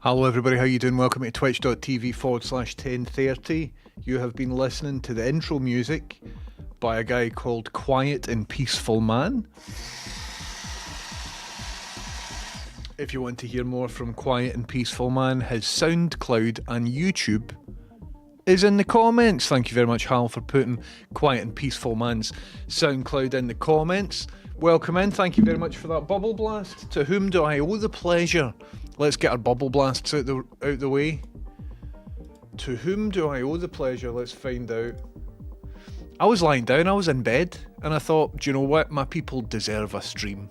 Hello everybody, how you doing? Welcome to twitch.tv/1030. You have been listening to the intro music by a guy called Quiet and Peaceful Man. If you want to hear more from Quiet and Peaceful Man, his SoundCloud and YouTube is in the comments. Thank you very much, Hal, for putting Quiet and Peaceful Man's SoundCloud in the comments. Welcome in, thank you very much for that bubble blast. To whom do I owe the pleasure? Let's get our bubble blasts out the way. To whom do I owe the pleasure? Let's find out. I was lying down, I was in bed, and I thought, do you know what? My people deserve a stream.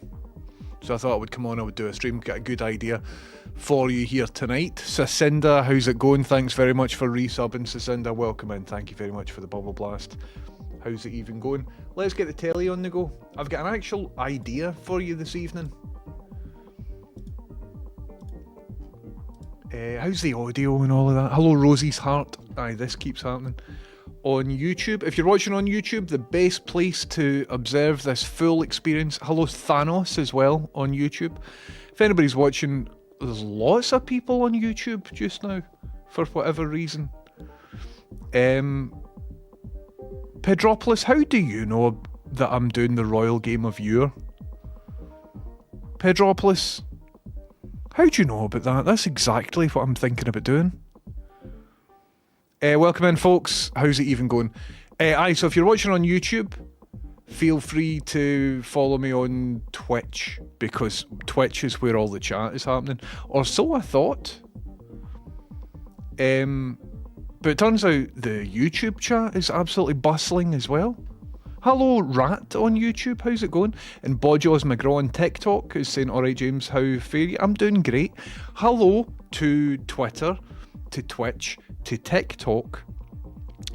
So I thought I would come on, I would do a stream, get a good idea for you here tonight. Sacinda, how's it going? Thanks very much for resubbing, Sacinda. Welcome in. Thank you very much for the bubble blast. How's it even going? Let's get the telly on the go. I've got an actual idea for you this evening. How's the audio and all of that? Hello, Rosie's Heart. Aye, this keeps happening. On YouTube, if you're watching on YouTube, the best place to observe this full experience. Hello, Thanos as well on YouTube. If anybody's watching, there's lots of people on YouTube just now for whatever reason. Pedropolis, how do you know that I'm doing the Royal Game of Yure? Pedropolis, how do you know about that? That's exactly what I'm thinking about doing. Welcome in, folks. How's it even going? So if you're watching on YouTube, feel free to follow me on Twitch, because Twitch is where all the chat is happening. Or so I thought. But it turns out the YouTube chat is absolutely bustling as well. Hello, Rat on YouTube, how's it going? And Bodjaws McGraw on TikTok is saying, alright James, how fare you? I'm doing great. Hello to Twitter, to Twitch, to TikTok,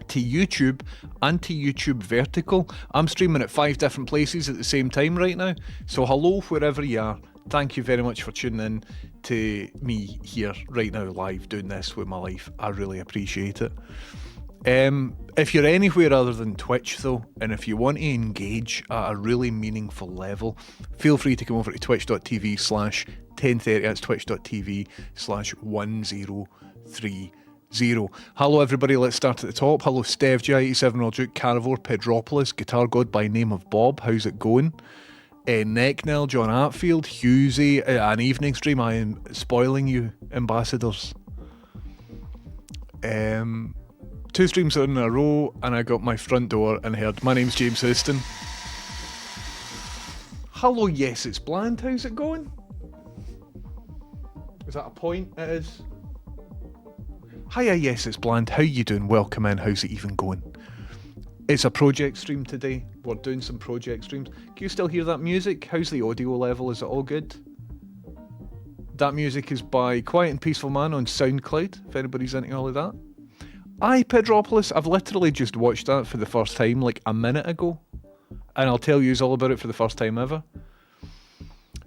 to YouTube, and to YouTube Vertical. I'm streaming at 5 different places at the same time right now. So hello wherever you are. Thank you very much for tuning in to me here right now live doing this with my life. I really appreciate it. If you're anywhere other than Twitch though, and if you want to engage at a really meaningful level, feel free to come over to twitch.tv/1030. That's twitch.tv/1030. Hello everybody, let's start at the top. Hello Stev G87, Roger Duke, Carivore, Pedropolis, Guitar God by name of Bob, how's it going? Necknell, John Atfield, Husey, an evening stream. I am spoiling you, ambassadors. 2 streams in a row, and I got my front door and heard, my name's James Houston. Hello, yes, it's Bland. How's it going? Is that a point? It is. Hiya, yes, it's Bland. How you doing? Welcome in. How's it even going? It's a project stream today. We're doing some project streams. Can you still hear that music? How's the audio level? Is it all good? That music is by Quiet and Peaceful Man on SoundCloud, if anybody's into all of that. Aye, Pedropolis, I've literally just watched that for the first time like a minute ago. And I'll tell you all about it for the first time ever.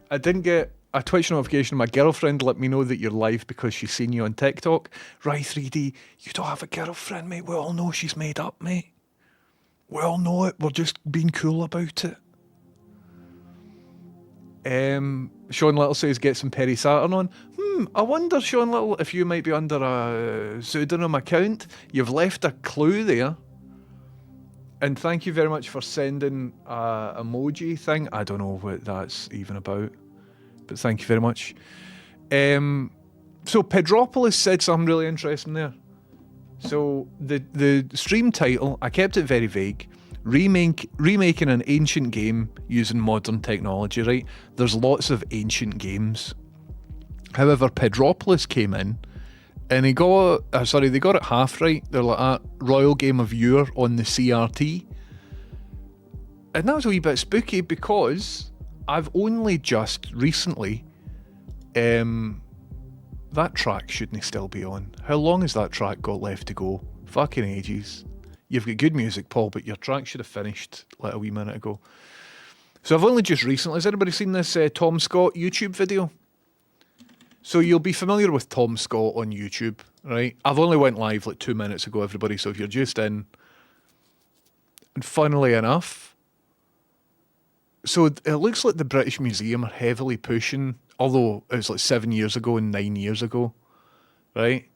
I didn't get a Twitch notification. My girlfriend let me know that you're live because she's seen you on TikTok. Right, 3D, you don't have a girlfriend, mate. We all know she's made up, mate. We all know it. We're just being cool about it. Sean Little says get some Perry Saturn on. I wonder, Sean Little, if you might be under a pseudonym account. You've left a clue there. And thank you very much for sending a emoji thing. I don't know what that's even about, but thank you very much. So Pedropolis said something really interesting there. So the stream title, I kept it very vague. Remaking an ancient game using modern technology, right? There's lots of ancient games. However, Pedropolis came in and they got it half right. They're like a Royal Game of Yure on the CRT. And that was a wee bit spooky because I've only just recently that track shouldn't still be on. How long has that track got left to go? Fucking ages. You've got good music, Paul, but your track should have finished like a wee minute ago. So I've only just recently, has anybody seen this Tom Scott YouTube video? So you'll be familiar with Tom Scott on YouTube, right? I've only went live like 2 minutes ago, everybody, so if you're just in. And funnily enough, so it looks like the British Museum are heavily pushing, although it was like 7 years ago and 9 years ago, right?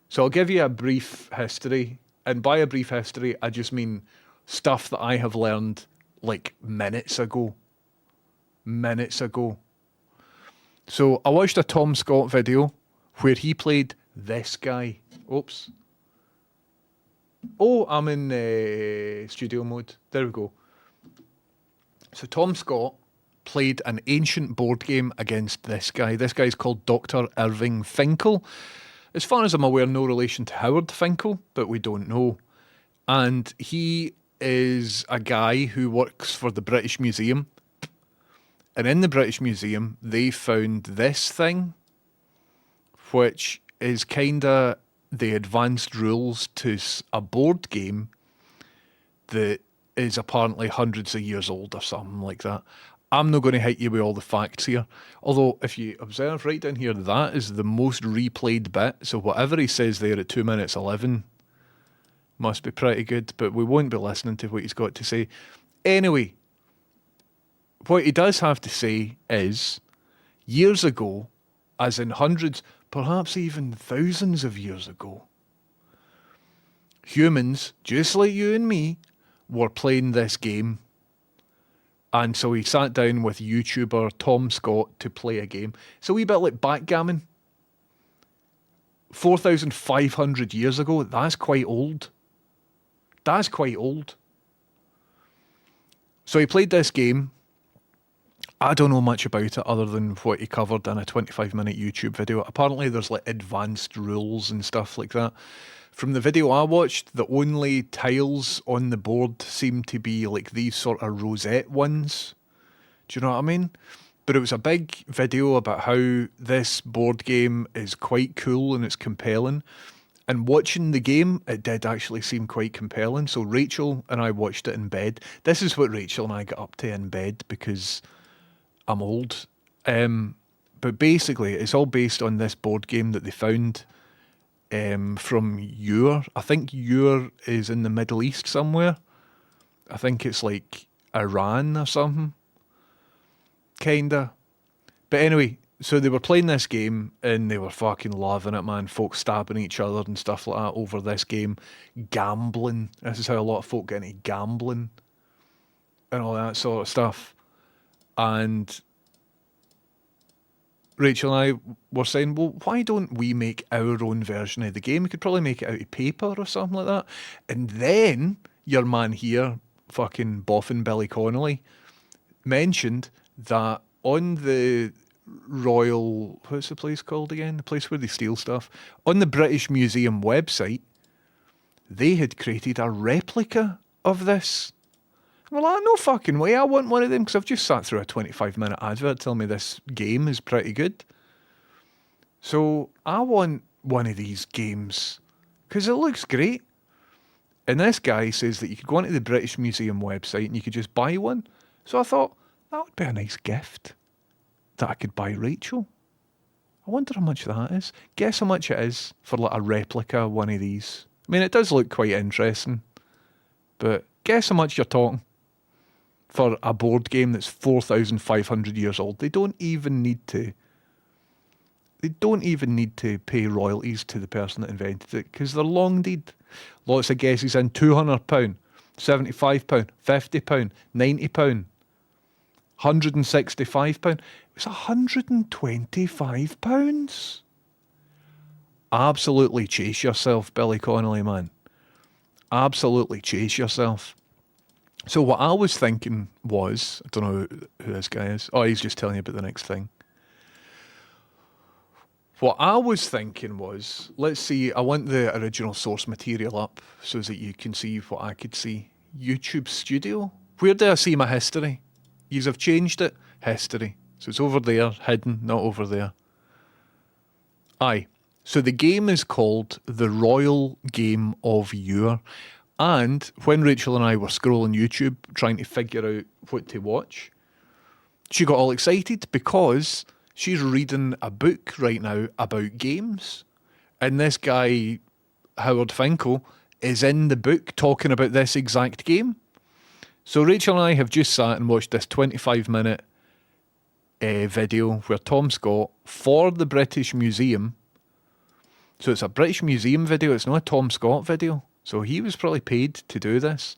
So I'll give you a brief history. And by a brief history, I just mean stuff that I have learned like minutes ago. Minutes ago. So I watched a Tom Scott video where he played this guy. Oops. Oh, I'm in studio mode. There we go. So Tom Scott played an ancient board game against this guy. This guy's called Dr. Irving Finkel. As far as I'm aware, no relation to Howard Finkel, but we don't know. And he is a guy who works for the British Museum. And in the British Museum, they found this thing, which is kind of the advanced rules to a board game that is apparently hundreds of years old or something like that. I'm not going to hit you with all the facts here. Although, if you observe right down here, that is the most replayed bit. So whatever he says there at 2 minutes 11 must be pretty good, but we won't be listening to what he's got to say. Anyway, what he does have to say is, years ago, as in hundreds, perhaps even thousands of years ago, humans, just like you and me, were playing this game. And so he sat down with YouTuber Tom Scott to play a game. It's a wee bit like backgammon. 4,500 years ago, that's quite old. That's quite old. So he played this game. I don't know much about it other than what he covered in a 25-minute YouTube video. Apparently there's like advanced rules and stuff like that. From the video I watched, the only tiles on the board seem to be like these sort of rosette ones. Do you know what I mean? But it was a big video about how this board game is quite cool and it's compelling. And watching the game, it did actually seem quite compelling. So Rachel and I watched it in bed. This is what Rachel and I got up to in bed because I'm old. But basically, it's all based on this board game that they found from Ur. I think Ur is in the Middle East somewhere. I think it's like Iran or something. Kinda. But anyway, so they were playing this game and they were fucking loving it, man. Folks stabbing each other and stuff like that over this game. Gambling. This is how a lot of folk get into gambling and all that sort of stuff. And Rachel and I were saying, well, why don't we make our own version of the game? We could probably make it out of paper or something like that. And then your man here, fucking boffin Billy Connolly, mentioned that on the Royal, what's the place called again? The place where they steal stuff. On the British Museum website, they had created a replica of this. Well, no fucking way. I want one of them because I've just sat through a 25-minute advert telling me this game is pretty good. So I want one of these games because it looks great. And this guy says that you could go onto the British Museum website and you could just buy one. So I thought that would be a nice gift that I could buy Rachel. I wonder how much that is. Guess how much it is for like a replica of one of these. I mean, it does look quite interesting. But guess how much you're talking for a board game that's 4,500 years old. They don't even need to pay royalties to the person that invented it because they're long deed. Lots of guesses in £200, £75, £50, £90, £165. It was £125. Absolutely chase yourself, Billy Connolly, man. Absolutely chase yourself. So what I was thinking was, I don't know who this guy is. Oh, he's just telling you about the next thing. What I was thinking was, let's see, I want the original source material up so that you can see what I could see. YouTube Studio. Where do I see my history? Yous have changed it. History. So it's over there, hidden, not over there. Aye. So the game is called The Royal Game of Ur. And when Rachel and I were scrolling YouTube trying to figure out what to watch, she got all excited because she's reading a book right now about games. And this guy, Howard Finkel, is in the book talking about this exact game. So Rachel and I have just sat and watched this 25-minute video where Tom Scott, for the British Museum, So it's a British Museum video. It's not a Tom Scott video. So he was probably paid to do this.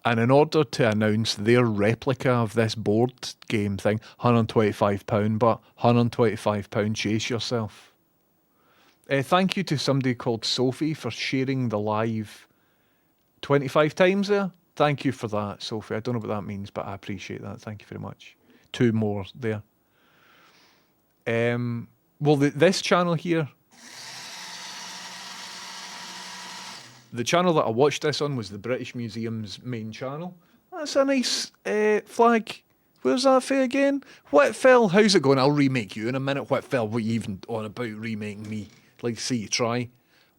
And in order to announce their replica of this board game thing, £125, but £125, chase yourself. Thank you to somebody called Sophie for sharing the live 25 times there. Thank you for that, Sophie. I don't know what that means, but I appreciate that. Thank you very much. 2 more there. Well, this channel here, the channel that I watched this on was the British Museum's main channel. That's a nice flag. Where's that for again? Whitfell, how's it going? I'll remake you in a minute. Whitfell, what are you even on about remaking me? Like, see you try.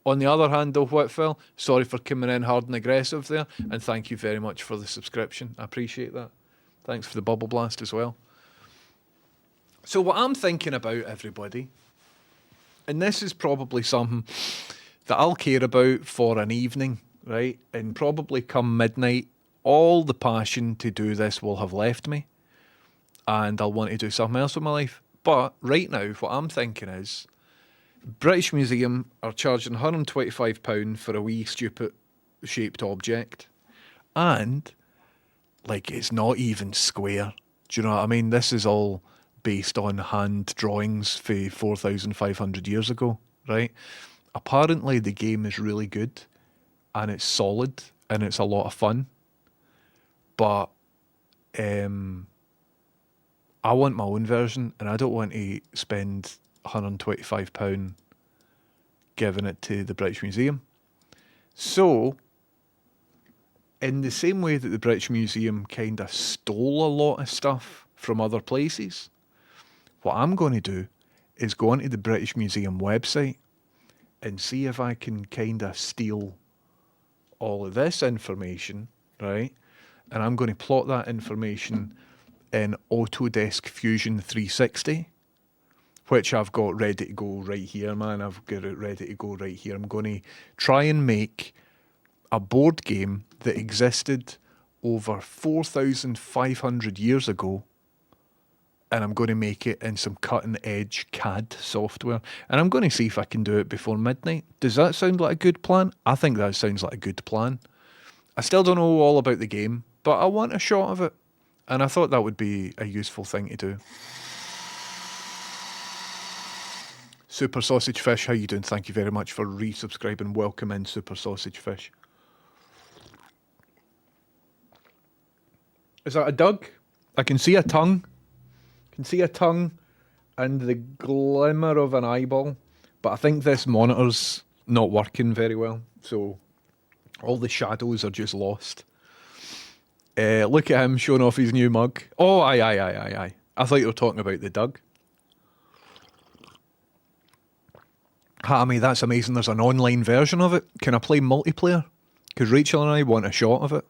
On the other hand, though, Whitfell, sorry for coming in hard and aggressive there, and thank you very much for the subscription. I appreciate that. Thanks for the bubble blast as well. So what I'm thinking about, everybody, and this is probably something that I'll care about for an evening, right? And probably come midnight, all the passion to do this will have left me, and I'll want to do something else with my life. But right now, what I'm thinking is, British Museum are charging £125 for a wee stupid shaped object. And, like, it's not even square. Do you know what I mean? This is all based on hand drawings for 4,500 years ago, right? Apparently the game is really good and it's solid and it's a lot of fun. But I want my own version and I don't want to spend £125 giving it to the British Museum. So, in the same way that the British Museum kind of stole a lot of stuff from other places, what I'm going to do is go onto the British Museum website and see if I can kind of steal all of this information, right? And I'm going to plot that information in Autodesk Fusion 360, which I've got ready to go right here, man. I've got it ready to go right here. I'm going to try and make a board game that existed over 4,500 years ago, and I'm going to make it in some cutting-edge CAD software, and I'm going to see if I can do it before midnight. Does that sound like a good plan? I think that sounds like a good plan. I still don't know all about the game, but I want a shot of it, and I thought that would be a useful thing to do. Super Sausage Fish, how you doing? Thank you very much for resubscribing. Welcome in, Super Sausage Fish. Is that a Doug? I can see a tongue. I can see a tongue and the glimmer of an eyeball. But I think this monitor's not working very well. So all the shadows are just lost. Look at him showing off his new mug. Oh, aye. I thought you were talking about the Doug. Hammy, that's amazing. There's an online version of it. Can I play multiplayer? Because Rachel and I want a shot of it.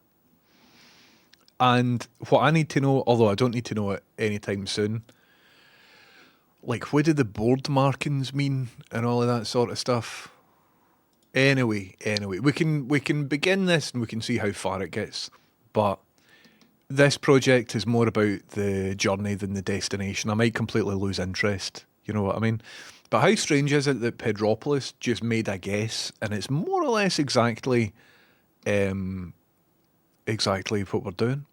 And what I need to know, although I don't need to know it anytime soon, like, what do the board markings mean and all of that sort of stuff? Anyway, we can begin this and we can see how far it gets. But this project is more about the journey than the destination. I might completely lose interest. You know what I mean? But how strange is it that Pedropolis just made a guess and it's more or less exactly what we're doing?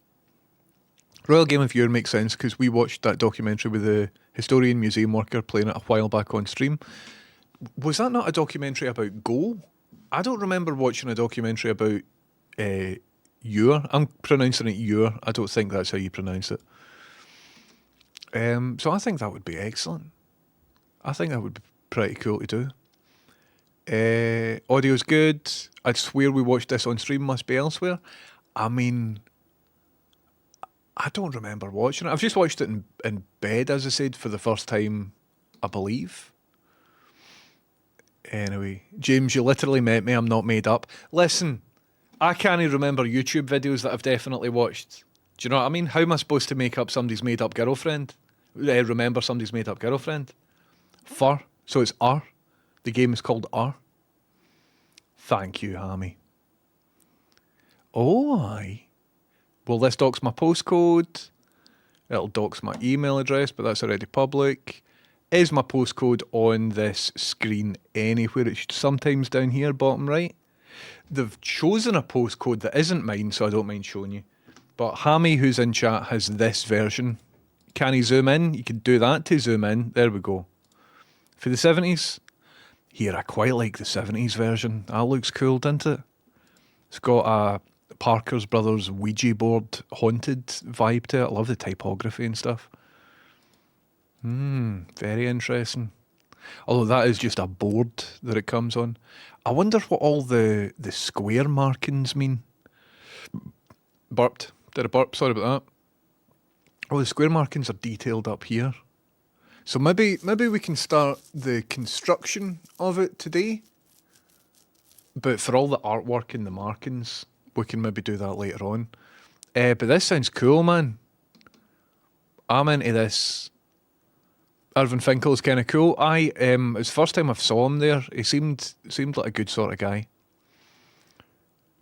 Royal Game of Year makes sense because we watched that documentary with the historian museum worker playing it a while back on stream. Was that not a documentary about Go? I don't remember watching a documentary about Ure. I'm pronouncing it Ure. I don't think that's how you pronounce it. So I think that would be excellent. I think that would be pretty cool to do. Audio's good. I'd swear we watched this on stream, must be elsewhere. I mean, I don't remember watching it. I've just watched it in bed, as I said, for the first time, I believe. Anyway, James, you literally met me. I'm not made up. Listen, I can't remember YouTube videos that I've definitely watched. Do you know what I mean? How am I supposed to make up somebody's made up girlfriend? Remember somebody's made up girlfriend? Fur. So it's R. The game is called R. Thank you, Hammy. Oh, aye. Well, this docs my postcode. It'll docs my email address, but that's already public. is my postcode on this screen anywhere. It's sometimes down here, bottom right. They've chosen a postcode that isn't mine, so I don't mind showing you. But Hammy, who's in chat, has this version. Can he zoom in? You can do that to zoom in. There we go. For the 70s. Here, I quite like the 70s version. That looks cool, doesn't it? It's got a Parker's Brothers Ouija board haunted vibe to it. I love the typography and stuff. Very interesting. Although that is just a board that it comes on. I wonder what all the square markings mean. Burped. Did a burp? Sorry about that. Oh, the square markings are detailed up here. So maybe we can start the construction of it today. But for all the artwork and the markings, we can maybe do that later on. But this sounds cool, man. I'm into this. Irvin Finkel's kind of cool. It's the first time I've saw him there. He seemed like a good sort of guy.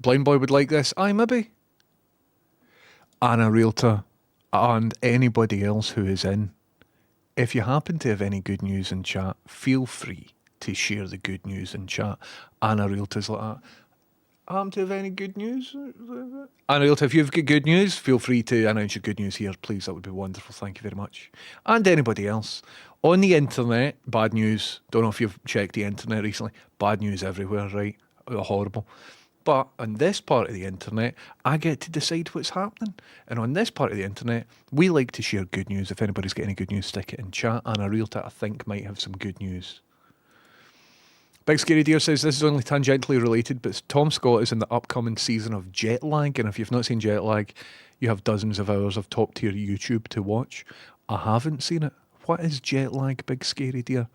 Blind Boy would like this. Maybe. Anna Realtor and anybody else who is in. If you happen to have any good news in chat, feel free to share the good news in chat. Anna Realtor's like that. Happen to have any good news? Anna Realtor, if you've got good news, feel free to announce your good news here, please. That would be wonderful. Thank you very much. And anybody else. On the internet, bad news. Don't know if you've checked the internet recently. Bad news everywhere, right? Horrible. But on this part of the internet, I get to decide what's happening. And on this part of the internet, we like to share good news. If anybody's got any good news, stick it in chat. Anna Realtor, I think, might have some good news. Big Scary Deer says this is only tangentially related, but Tom Scott is in the upcoming season of Jet Lag, and if you've not seen Jet Lag, you have dozens of hours of top tier YouTube to watch. I haven't seen it. What is Jet Lag, Big Scary Deer?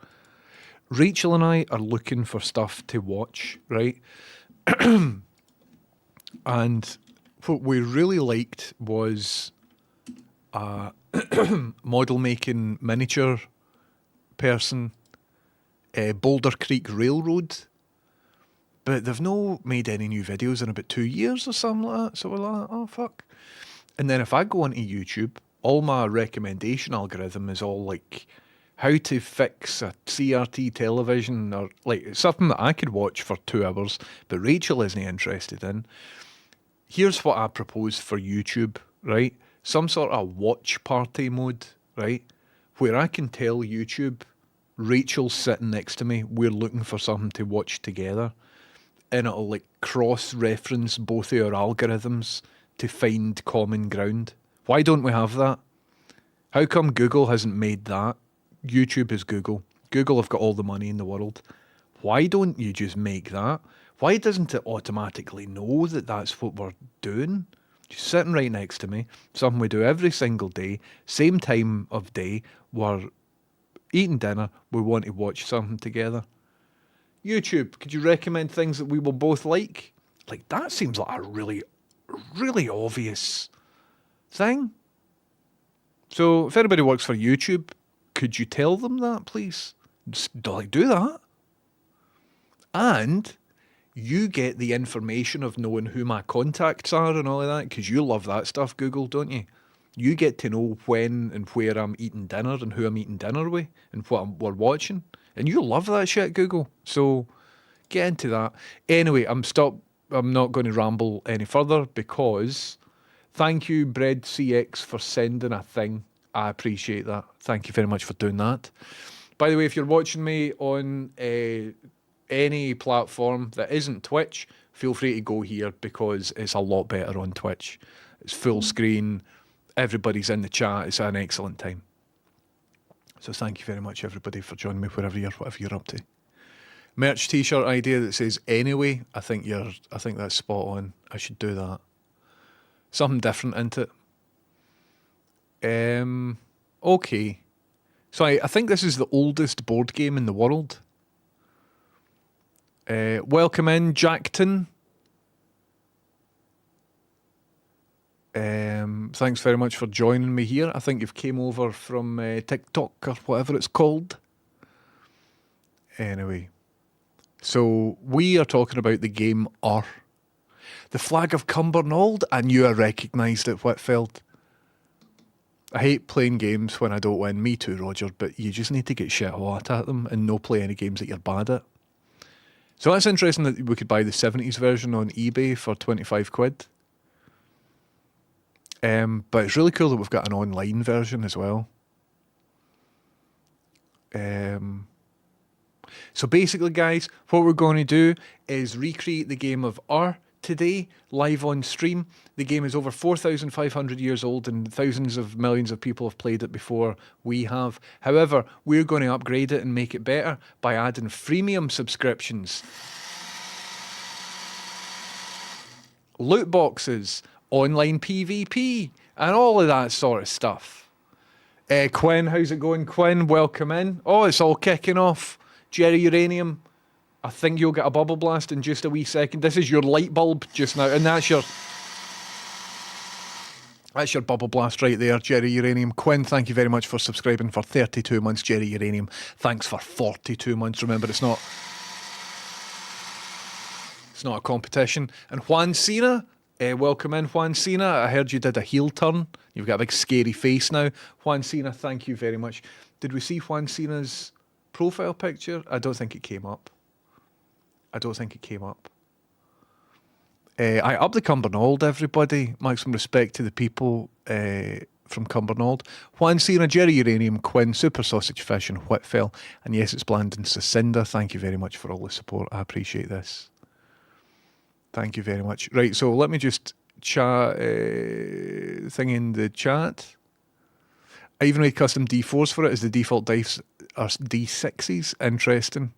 Rachel and I are looking for stuff to watch, right? And what we really liked was a model making miniature person. Boulder Creek Railroad, but they've no made any new videos in about 2 years or something like that, so we're like, oh fuck. And then if I go onto YouTube, all my recommendation algorithm is all like how to fix a CRT television, or like something that I could watch for 2 hours, but Rachel isn't interested in. Here's what I propose for YouTube, right? Some sort of watch party mode, right? Where I can tell YouTube, Rachel's sitting next to me, we're looking for something to watch together, and it'll like cross-reference both of our algorithms to find common ground. Why don't we have that? How come Google hasn't made that? YouTube is Google. Google have got all the money in the world. Why don't you just make that? Why doesn't it automatically know that that's what we're doing? Just sitting right next to me, something we do every single day, same time of day, we're eating dinner, we want to watch something together. YouTube, could you recommend things that we will both like? Like, that seems like a really, really obvious thing. So, if anybody works for YouTube, could you tell them that, please? Just do that. And you get the information of knowing who my contacts are and all of that, because you love that stuff, Google, don't you? You get to know when and where I'm eating dinner and who I'm eating dinner with and what we're watching. And you love that shit, Google. So get into that. Anyway, I'm not going to ramble any further because thank you, BreadCX, for sending a thing. I appreciate that. Thank you very much for doing that. By the way, if you're watching me on any platform that isn't Twitch, feel free to go here because it's a lot better on Twitch. It's full screen. Everybody's in the chat. It's an excellent time. So thank you very much, everybody, for joining me whatever you're up to. Merch t-shirt idea that says anyway. I think that's spot on. I should do that. Something different into it. Okay. So I think this is the oldest board game in the world. Welcome in, Jackton. Thanks very much for joining me here. I think you've came over from TikTok or whatever it's called. Anyway, so we are talking about the game The Flag of Cumbernauld. I knew I recognised it, Whitfield. I hate playing games when I don't win. Me too, Roger, but you just need to get shit hot at them and no play any games that you're bad at. So that's interesting that we could buy the 70s version on eBay for 25 quid. But it's really cool that we've got an online version as well. So basically, guys, what we're going to do is recreate the game of today, live on stream. The game is over 4,500 years old and thousands of millions of people have played it before we have. However, we're going to upgrade it and make it better by adding freemium subscriptions, loot boxes, online PvP, and all of that sort of stuff. Quinn, how's it going? Quinn, welcome in. Oh, it's all kicking off. Jerry Uranium, I think you'll get a bubble blast in just a wee second. This is your light bulb just now, and that's your bubble blast right there, Jerry Uranium. Quinn, thank you very much for subscribing for 32 months. Jerry Uranium, thanks for 42 months. Remember, it's not a competition. And Juan Cena, welcome in, Juan Cena. I heard you did a heel turn. You've got a big scary face now. Juan Cena, thank you very much. Did we see Juan Cena's profile picture? I don't think it came up. I up the Cumbernauld, everybody. Maximum respect to the people from Cumbernauld. Juan Cena, Jerry Uranium, Quinn, Super Sausage Fish, and Whitfell. And yes, it's Blandon Sacinda. Thank you very much for all the support. I appreciate this. Thank you very much. Right, so let me just chat thing in the chat. I even made custom D4s for it as the default dice are D6s. Interesting.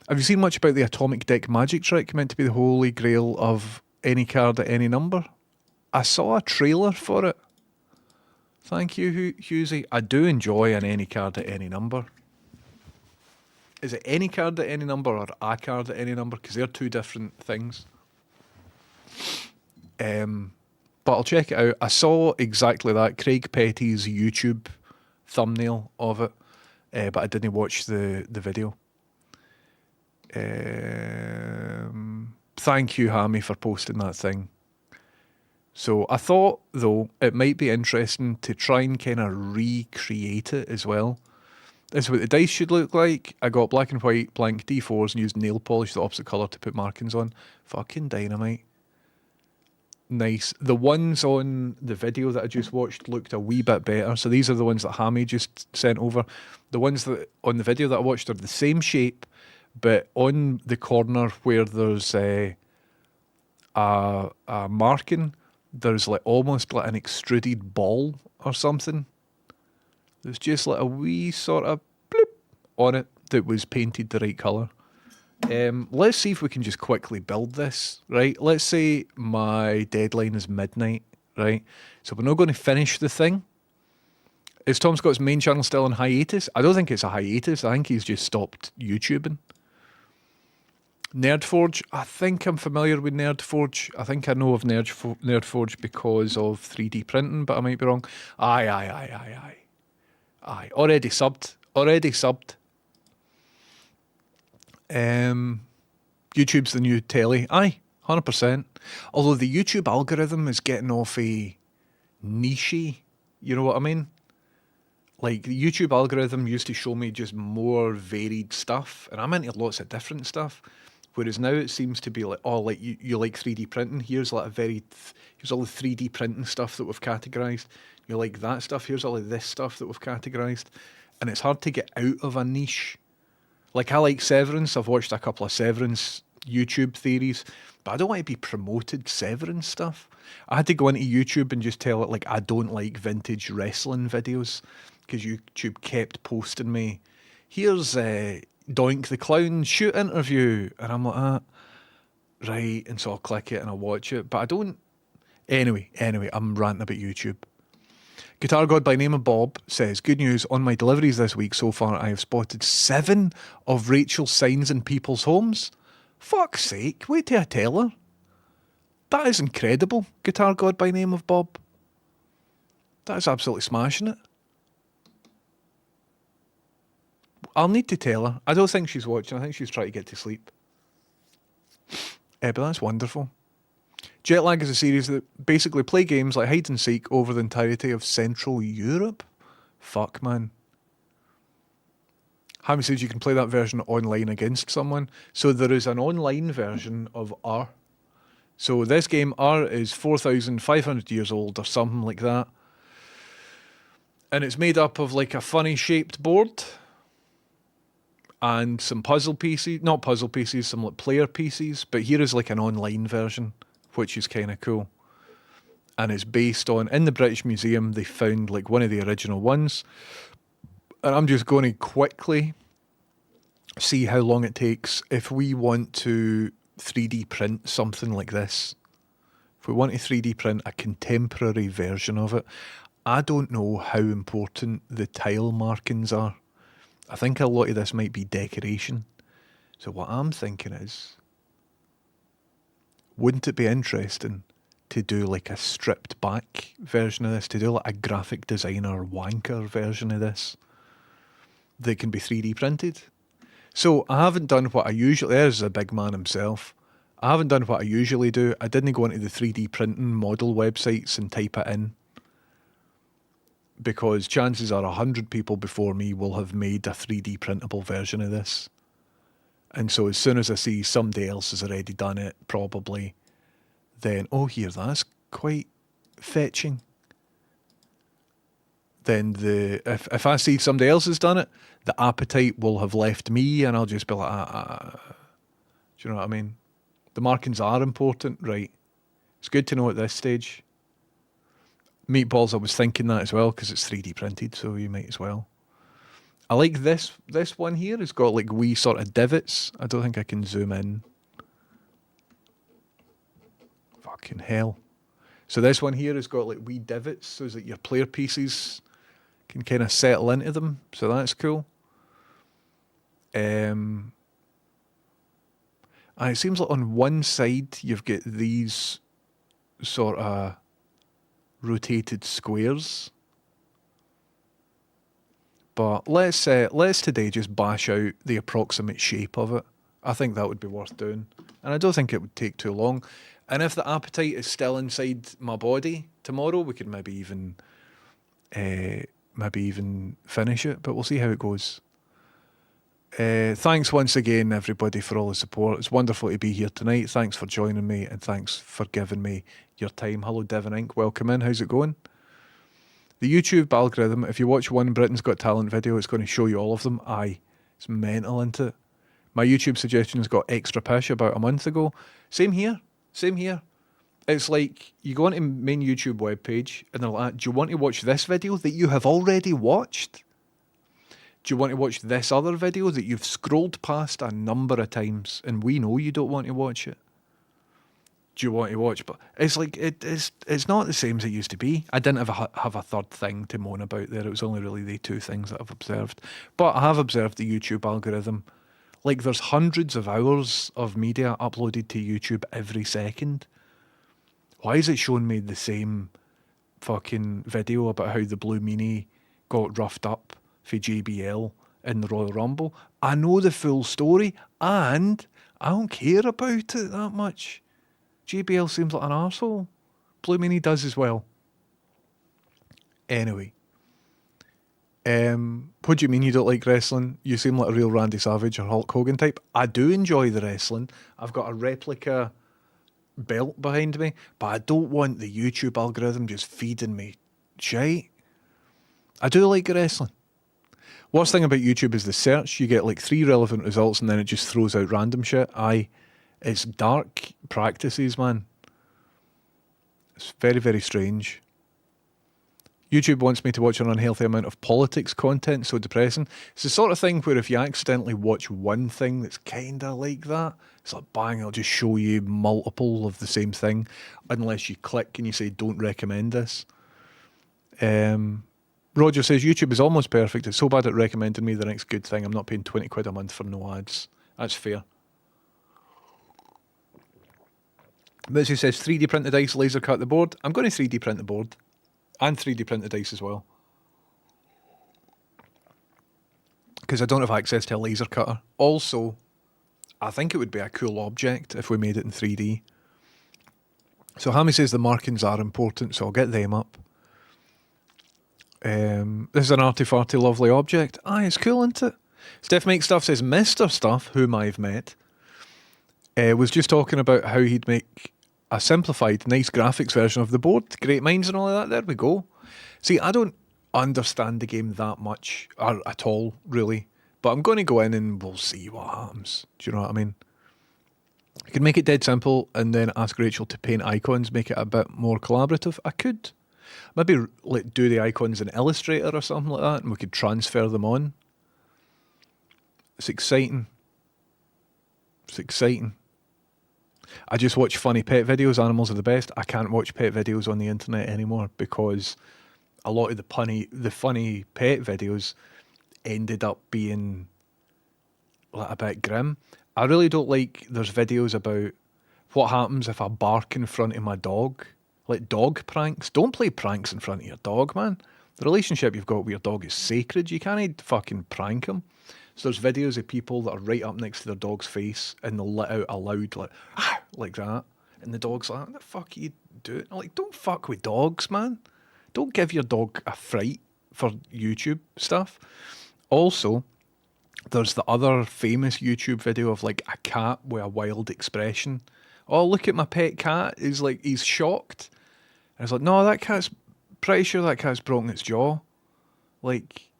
Have you seen much about the atomic deck magic trick meant to be the holy grail of any card at any number? I saw a trailer for it. Thank you, Husey. I do enjoy an any card at any number. Is it any card at any number or a card at any number? Because they're two different things. But I'll check it out. I saw exactly that. Craig Petty's YouTube thumbnail of it. But I didn't watch the video. Thank you, Hammy, for posting that thing. So I thought, though, it might be interesting to try and kind of recreate it as well. This is what the dice should look like. I got black and white blank D4s and used nail polish the opposite colour to put markings on. Fucking dynamite. Nice. The ones on the video that I just watched looked a wee bit better. So these are the ones that Hammy just sent over. The ones that on the video that I watched are the same shape, but on the corner where there's a marking, there's like almost like an extruded ball or something. There's just like a wee sort of bloop on it that was painted the right colour. Let's see if we can just quickly build this, right? Let's say my deadline is midnight, right? So we're not going to finish the thing. Is Tom Scott's main channel still on hiatus? I don't think it's a hiatus. I think he's just stopped YouTubing. Nerdforge, I think I'm familiar with Nerdforge. I think I know of Nerdforge because of 3D printing, but I might be wrong. Aye. Already subbed. YouTube's the new telly. Aye, 100%. Although the YouTube algorithm is getting off a niche-y, you know what I mean? Like, the YouTube algorithm used to show me just more varied stuff, and I'm into lots of different stuff. Whereas now it seems to be like, oh, like you like 3D printing. Here's like here's all the 3D printing stuff that we've categorised. You like that stuff. Here's all of this stuff that we've categorised. And it's hard to get out of a niche. Like, I like Severance. I've watched a couple of Severance YouTube theories, but I don't want to be promoted Severance stuff. I had to go into YouTube and just tell it, like, I don't like vintage wrestling videos because YouTube kept posting me, here's Doink the Clown shoot interview. And I'm like, right. And so I'll click it and I'll watch it. But I don't. Anyway, I'm ranting about YouTube. Guitar God by name of Bob says, good news, on my deliveries this week so far, I have spotted 7 of Rachel's signs in people's homes. Fuck's sake, wait till I tell her. That is incredible, Guitar God by name of Bob. That is absolutely smashing it. I'll need to tell her. I don't think she's watching. I think she's trying to get to sleep. But that's wonderful. Jetlag is a series that basically play games like hide and seek over the entirety of Central Europe. Fuck, man. Hammy says you can play that version online against someone. So there is an online version of R. So this game, R, is 4,500 years old or something like that. And it's made up of like a funny shaped board and some puzzle pieces. Not puzzle pieces, some like player pieces. But here is like an online version, which is kind of cool. And it's based on, in the British Museum, they found like one of the original ones. And I'm just going to quickly see how long it takes if we want to 3D print something like this. If we want to 3D print a contemporary version of it, I don't know how important the tile markings are. I think a lot of this might be decoration. So what I'm thinking is, wouldn't it be interesting to do like a stripped back version of this, to do like a graphic designer wanker version of this that can be 3D printed? So I haven't done what I usually, there's a big man himself. I haven't done what I usually do. I didn't go into the 3D printing model websites and type it in, because chances are 100 people before me will have made a 3D printable version of this. And so as soon as I see somebody else has already done it, probably, then, oh, here, that's quite fetching. Then if I see somebody else has done it, the appetite will have left me, and I'll just be like, do you know what I mean? The markings are important, right? It's good to know at this stage. Meatballs, I was thinking that as well, because it's 3D printed, so you might as well. I like this one here. It's got like wee sort of divots. I don't think I can zoom in. Fucking hell. So this one here has got like wee divots, so that your player pieces can kind of settle into them. So that's cool. And it seems like on one side you've got these sort of rotated squares. But let's today just bash out the approximate shape of it. I think that would be worth doing. And I don't think it would take too long. And if the appetite is still inside my body tomorrow, we could maybe even finish it. But we'll see how it goes. Thanks once again, everybody, for all the support. It's wonderful to be here tonight. Thanks for joining me, and thanks for giving me your time. Hello, Devon Inc. Welcome in. How's it going? The YouTube algorithm, if you watch one Britain's Got Talent video, it's going to show you all of them. Aye, it's mental, isn't it? My YouTube suggestions got extra push about a month ago. Same here. It's like, you go onto main YouTube webpage, and they're like, do you want to watch this video that you have already watched? Do you want to watch this other video that you've scrolled past a number of times, and we know you don't want to watch it? Do you want to watch? But it's like, it's not the same as it used to be. I didn't have a third thing to moan about there. It was only really the two things that I've observed. But I have observed the YouTube algorithm. Like, there's hundreds of hours of media uploaded to YouTube every second. Why is it showing me the same fucking video about how the Blue Meanie got roughed up for JBL in the Royal Rumble? I know the full story, and I don't care about it that much. JBL seems like an arsehole. Blue Meanie does as well. Anyway. What do you mean you don't like wrestling? You seem like a real Randy Savage or Hulk Hogan type. I do enjoy the wrestling. I've got a replica belt behind me, but I don't want the YouTube algorithm just feeding me shite. I do like the wrestling. Worst thing about YouTube is the search. You get like 3 relevant results and then it just throws out random shit. It's dark practices, man. It's very, very strange. YouTube wants me to watch an unhealthy amount of politics content, so depressing. It's the sort of thing where if you accidentally watch one thing that's kind of like that, it's like bang, it'll just show you multiple of the same thing, unless you click and you say, don't recommend this. Roger says, YouTube is almost perfect. It's so bad at recommending me the next good thing. I'm not paying 20 quid a month for no ads. That's fair. Mitzi says, 3D print the dice, laser cut the board. I'm going to 3D print the board. And 3D print the dice as well. Because I don't have access to a laser cutter. Also, I think it would be a cool object if we made it in 3D. So Hammy says the markings are important, so I'll get them up. This is an arty-farty lovely object. Aye, it's cool, isn't it? Steph Make Stuff says Mr. Stuff, whom I've met, was just talking about how he'd make a simplified, nice graphics version of the board. Great minds and all of that. There we go. See, I don't understand the game that much, or at all, really. But I'm going to go in and we'll see what happens. Do you know what I mean? I could make it dead simple and then ask Rachel to paint icons, make it a bit more collaborative. I could. Maybe like do the icons in Illustrator or something like that, and we could transfer them on. It's exciting. It's exciting. I just watch funny pet videos. Animals are the best. I can't watch pet videos on the internet anymore because a lot of the funny pet videos ended up being like a bit grim. I really don't like there's videos about what happens if I bark in front of my dog. Like dog pranks. Don't play pranks in front of your dog, man. The relationship you've got with your dog is sacred. You can't fucking prank him. So there's videos of people that are right up next to their dog's face and they'll let out a loud like that. And the dog's like, what the fuck are you doing? I'm like, don't fuck with dogs, man. Don't give your dog a fright for YouTube stuff. Also, there's the other famous YouTube video of like a cat with a wild expression. Oh, look at my pet cat. He's shocked. And it's like, no, pretty sure that cat's broken its jaw. Like,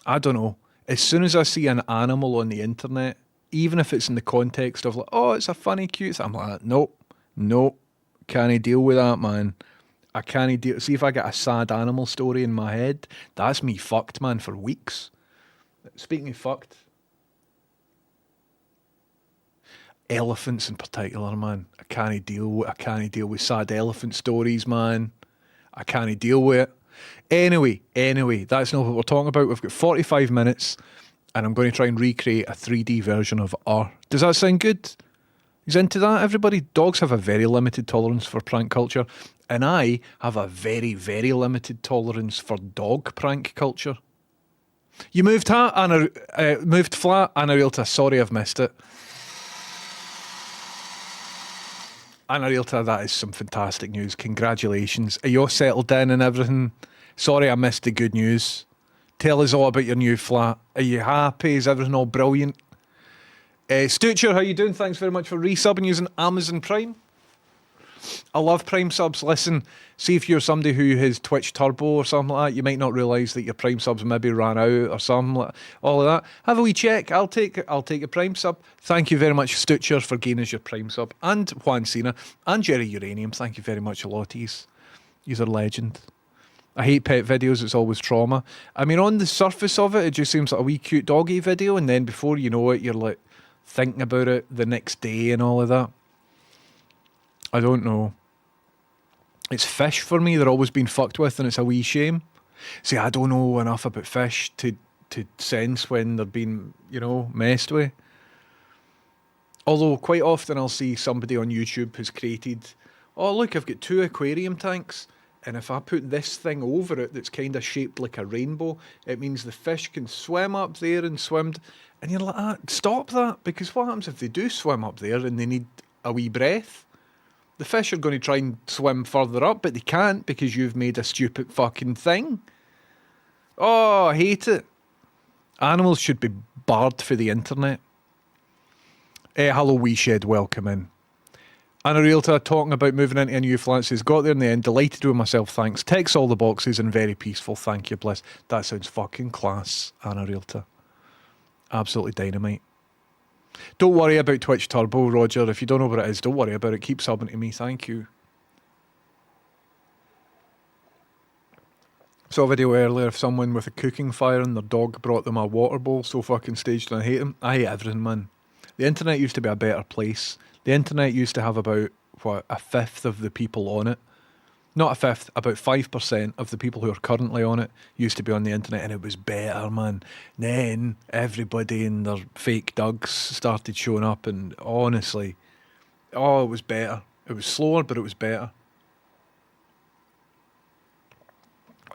I don't know. As soon as I see an animal on the internet, even if it's in the context of like, oh, it's a funny, cute, I'm like, nope, can't deal with that, man. I can't deal. See if I get a sad animal story in my head, that's me fucked, man, for weeks. Speaking of fucked, elephants in particular, man. I can't deal with sad elephant stories, man. I can't deal with it. Anyway, that's not what we're talking about. We've got 45 minutes and I'm going to try and recreate a 3D version of R. Does that sound good? He's into that, everybody? Dogs have a very limited tolerance for prank culture, and I have a very, very limited tolerance for dog prank culture. You moved moved flat, Anna Realta. Sorry, I've missed it. Anna Realta, that is some fantastic news. Congratulations. Are you all settled in and everything? Sorry I missed the good news. Tell us all about your new flat. Are you happy? Is everything all brilliant? Stutcher, how you doing? Thanks very much for resubbing using Amazon Prime. I love Prime subs. Listen, see if you're somebody who has Twitch Turbo or something like that, you might not realise that your Prime subs maybe ran out or something like all of that. Have a wee check. I'll take a Prime sub. Thank you very much, Stutcher, for gaining us your Prime sub. And Juan Cena and Jerry Uranium. Thank you very much, a lotties. You're a legend. I hate pet videos, it's always trauma. I mean, on the surface of it just seems like a wee cute doggy video, and then before you know it, you're like thinking about it the next day and all of that. I don't know. It's fish for me, they're always being fucked with, and it's a wee shame. See, I don't know enough about fish to sense when they're being, messed with. Although quite often I'll see somebody on YouTube who's created, oh look, I've got 2 aquarium tanks, and if I put this thing over it that's kind of shaped like a rainbow, it means the fish can swim up there and swim. And you're like, stop that, because what happens if they do swim up there and they need a wee breath? The fish are going to try and swim further up, but they can't because you've made a stupid fucking thing. Oh, I hate it. Animals should be barred for the internet. Hello, Wee Shed, welcome in. Anna Realta talking about moving into a new flat says, got there in the end, delighted with myself, thanks. Ticks all the boxes and very peaceful, thank you, Bliss. That sounds fucking class, Anna Realta. Absolutely dynamite. Don't worry about Twitch Turbo, Roger. If you don't know what it is, don't worry about it. Keep subbing to me, thank you. Saw a video earlier of someone with a cooking fire and their dog brought them a water bowl, so fucking staged, and I hate them. I hate everything, man. The internet used to be a better place. The internet used to have about, a fifth of the people on it. Not a fifth, about 5% of the people who are currently on it used to be on the internet, and it was better, man. Then everybody and their fake Dougs started showing up, and honestly, it was better. It was slower, but it was better.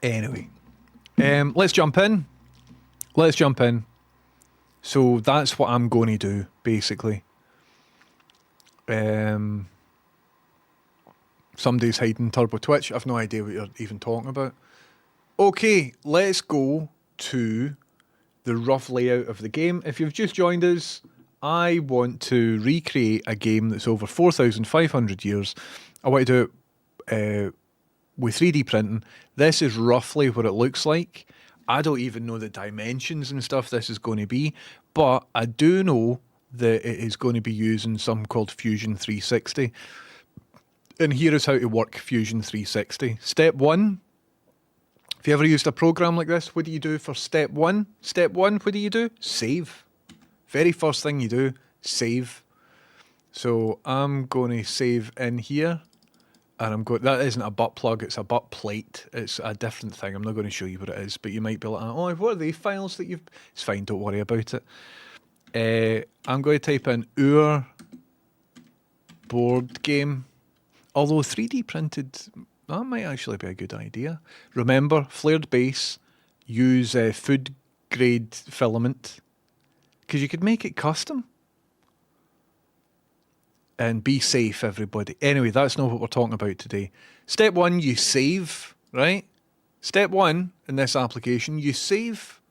Anyway, let's jump in. So that's what I'm going to do, basically. Somebody's hiding Turbo Twitch. I've no idea what you're even talking about. Okay, let's go to the rough layout of the game. If you've just joined us, I want to recreate a game that's over 4,500 years. I want to do it with 3D printing. This is roughly what it looks like. I don't even know the dimensions and stuff this is going to be, but I do know that it is going to be using something called Fusion 360. And here is how to work Fusion 360. Step one, if you ever used a program like this, what do you do for step one? Step one, what do you do? Save. Very first thing you do, save. So I'm going to save in here. And I'm going, that isn't a butt plug, it's a butt plate. It's a different thing. I'm not going to show you what it is, but you might be like, oh, what are the files that you've... It's fine, don't worry about it. I'm going to type in our board game. Although 3D printed, that might actually be a good idea. Remember, flared base, use food grade filament, because you could make it custom. And be safe, everybody. Anyway, that's not what we're talking about today. Step one, you save, right? Step one in this application, you save.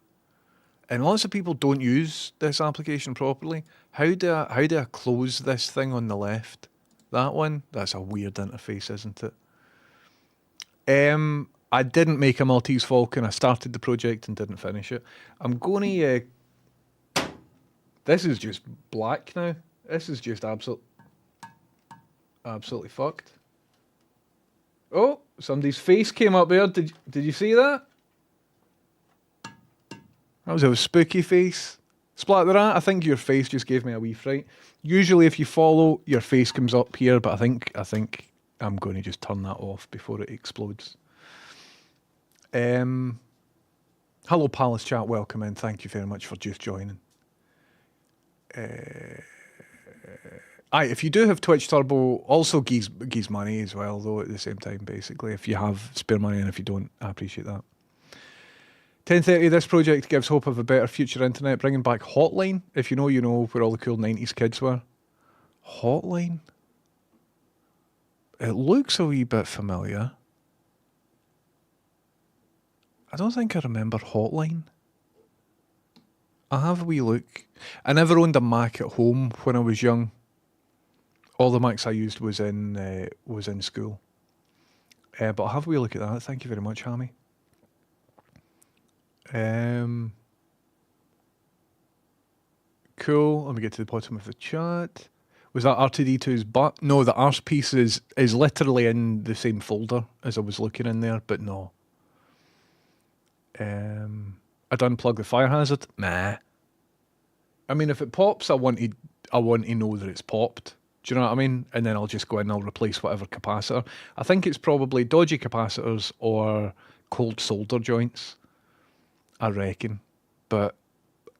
And lots of people don't use this application properly. How do I close this thing on the left? That one? That's a weird interface, isn't it? I didn't make a Maltese Falcon. I started the project and didn't finish it. I'm going to... this is just black now. This is just absolutely fucked. Oh, somebody's face came up there. Did you see that? That was a spooky face. Splatterat, I think your face just gave me a wee fright. Usually if you follow, your face comes up here, but I think I'm going to just turn that off before it explodes. Hello Palace Chat, welcome in. Thank you very much for just joining. If you do have Twitch Turbo, also gives money as well, though, at the same time, basically. If you have spare money, and if you don't, I appreciate that. 10:30, this project gives hope of a better future internet, bringing back Hotline. If you know where all the cool 90s kids were. Hotline? It looks a wee bit familiar. I don't think I remember Hotline. I'll have a wee look. I never owned a Mac at home when I was young. All the Macs I used was in school. But I'll have a wee look at that. Thank you very much, Hammy. Cool. Let me get to the bottom of the chat. Was that R2D2's butt? No, the arse piece is literally in the same folder as I was looking in there, but no. I'd unplug the fire hazard. Nah. I mean, if it pops, I want to know that it's popped. Do you know what I mean? And then I'll just go in and I'll replace whatever capacitor. I think it's probably dodgy capacitors or cold solder joints. I reckon. But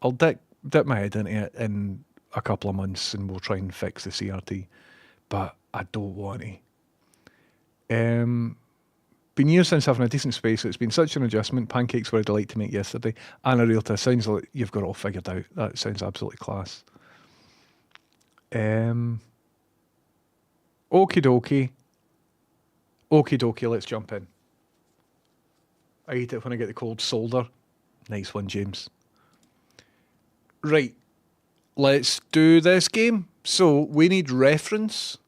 I'll dip my head into it in a couple of months and we'll try and fix the CRT. But I don't want to. Been years since having a decent space. It's been such an adjustment. Pancakes were a delight to make yesterday. Anna Realta, sounds like you've got it all figured out. That sounds absolutely class. Okie dokie. Okie dokie, let's jump in. I hate it when I get the cold solder. Nice one, James. Right. Let's do this game. So, we need reference.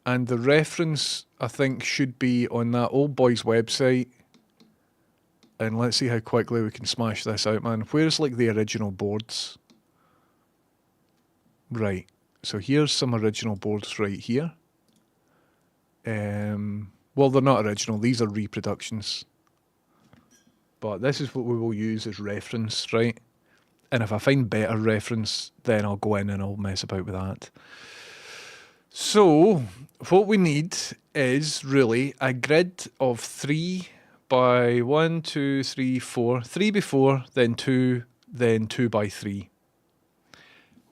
And the reference, I think, should be on that old boy's website. And let's see how quickly we can smash this out, man. Where's, like, the original boards? Right. So here's some original boards right here. Well, they're not original. These are reproductions. But this is what we will use as reference, right? And if I find better reference, then I'll go in and I'll mess about with that. So, what we need is really a grid of 3 by 1, 2, 3, 4. 3 before, then 2 by 3.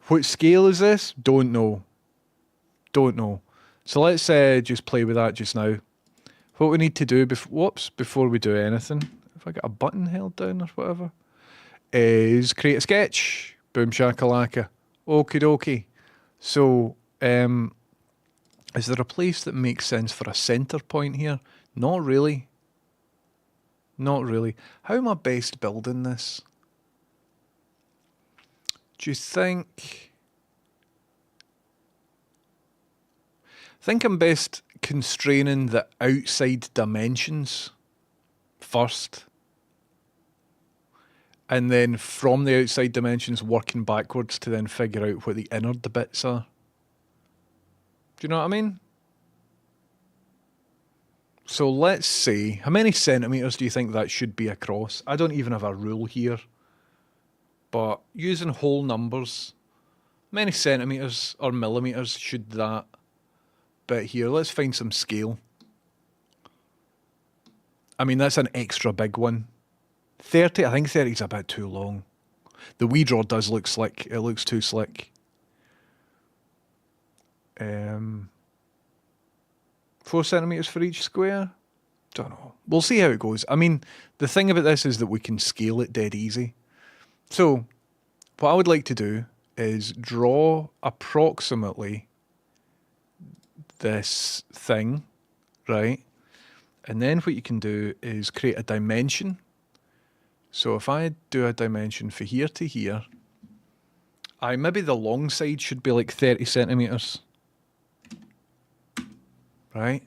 What scale is this? Don't know. So let's just play with that just now. What we need to do before we do anything, if I get a button held down or whatever, is create a sketch. Boom shakalaka. Okie dokie. So Is there a place that makes sense for a centre point here? Not really. Not really. How am I best building this? Do you think... I think I'm best constraining the outside dimensions first. And then from the outside dimensions working backwards to then figure out what the inner bits are. Do you know what I mean? So let's say, how many centimetres do you think that should be across? I don't even have a rule here. But using whole numbers, how many centimetres or millimetres should that bit here? Let's find some scale. I mean, that's an extra big one. 30, I think 30 is a bit too long. The wee draw does look slick. It looks too slick. 4 centimetres for each square? Don't know. We'll see how it goes. I mean, the thing about this is that we can scale it dead easy. So, what I would like to do is draw approximately this thing, right? And then what you can do is create a dimension. So if I do a dimension for here to here, maybe the long side should be like 30 centimetres. Right?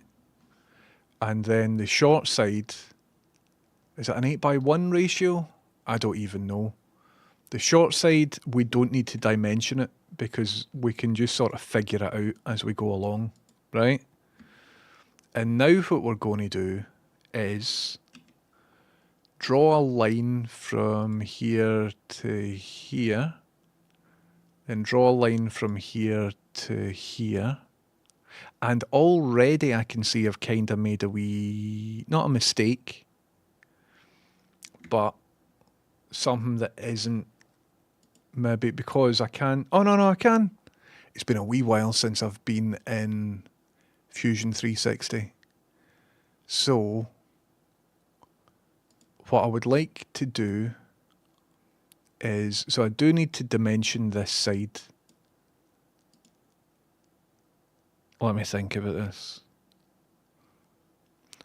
And then the short side, is it an 8:1 ratio? I don't even know. The short side, we don't need to dimension it because we can just sort of figure it out as we go along, right? And now what we're going to do is draw a line from here to here, then draw a line from here to here. And already I can see I've kind of made a wee, not a mistake, but something that isn't maybe because I can. Oh, no, I can. It's been a wee while since I've been in Fusion 360. So, what I would like to do is, so I do need to dimension this side. Let me think about this.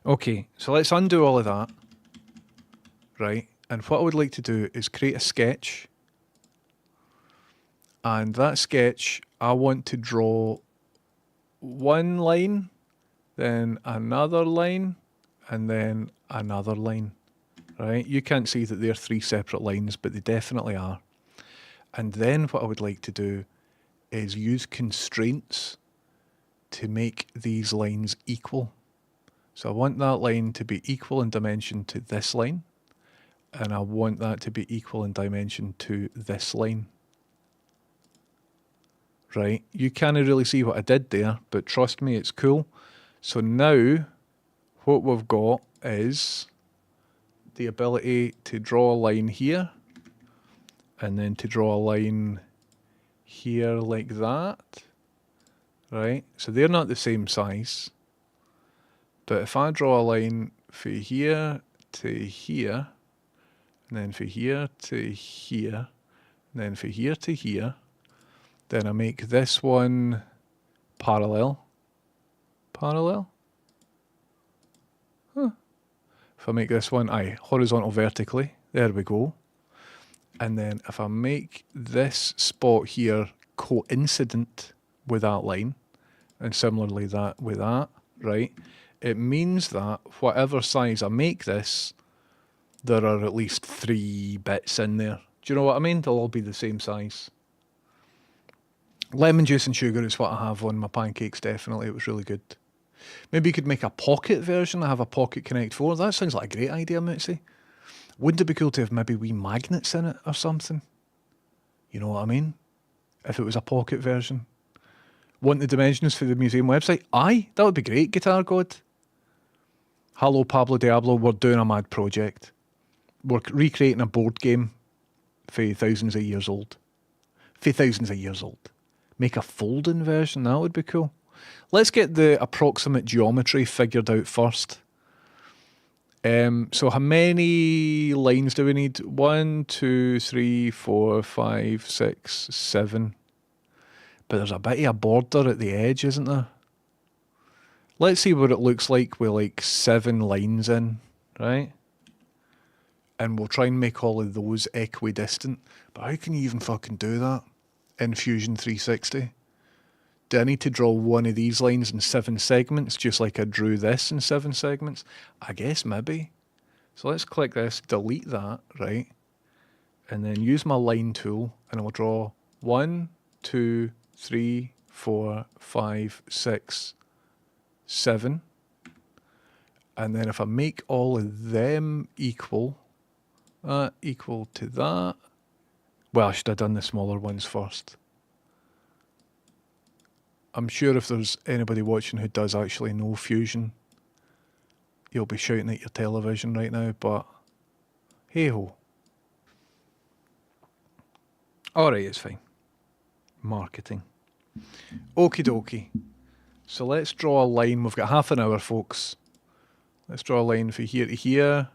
Okay, so let's undo all of that. Right, and what I would like to do is create a sketch. And that sketch, I want to draw one line, then another line, and then another line. Right, you can't see that they're 3 separate lines, but they definitely are. And then what I would like to do is use constraints to make these lines equal. So I want that line to be equal in dimension to this line, and I want that to be equal in dimension to this line. Right, you can't really see what I did there, but trust me, it's cool. So now what we've got is the ability to draw a line here, and then to draw a line here like that. Right, so they're not the same size. But if I draw a line for here to here, and then for here to here, and then for here to here, then I make this one parallel. Parallel? Huh. If I make this one, horizontal vertically, there we go. And then if I make this spot here coincident with that line, and similarly that with that, right? It means that whatever size I make this, there are at least 3 bits in there. Do you know what I mean? They'll all be the same size. Lemon juice and sugar is what I have on my pancakes, definitely. It was really good. Maybe you could make a pocket version. I have a Pocket Connect 4. That sounds like a great idea, Mitzi. Wouldn't it be cool to have maybe wee magnets in it or something? You know what I mean? If it was a pocket version. Want the dimensions for the museum website? Aye, that would be great, Guitar God. Hello, Pablo Diablo. We're doing a mad project. We're recreating a board game for thousands of years old. Make a folding version, that would be cool. Let's get the approximate geometry figured out first. So how many lines do we need? 1, 2, 3, 4, 5, 6, 7. But there's a bit of a border at the edge, isn't there? Let's see what it looks like with like 7 lines in, right? And we'll try and make all of those equidistant. But how can you even fucking do that in Fusion 360? Do I need to draw one of these lines in 7 segments, just like I drew this in 7 segments? I guess maybe. So let's click this, delete that, right? And then use my line tool, and I'll draw 1, 2, 3, 4, 5, 6, 7. And then if I make all of them equal to that. Well, I should have done the smaller ones first. I'm sure if there's anybody watching who does actually know Fusion, you'll be shouting at your television right now, but hey ho. Alright, it's fine. Marketing. Okie dokie. So let's draw a line. We've got half an hour, folks. Let's draw a line from here to here.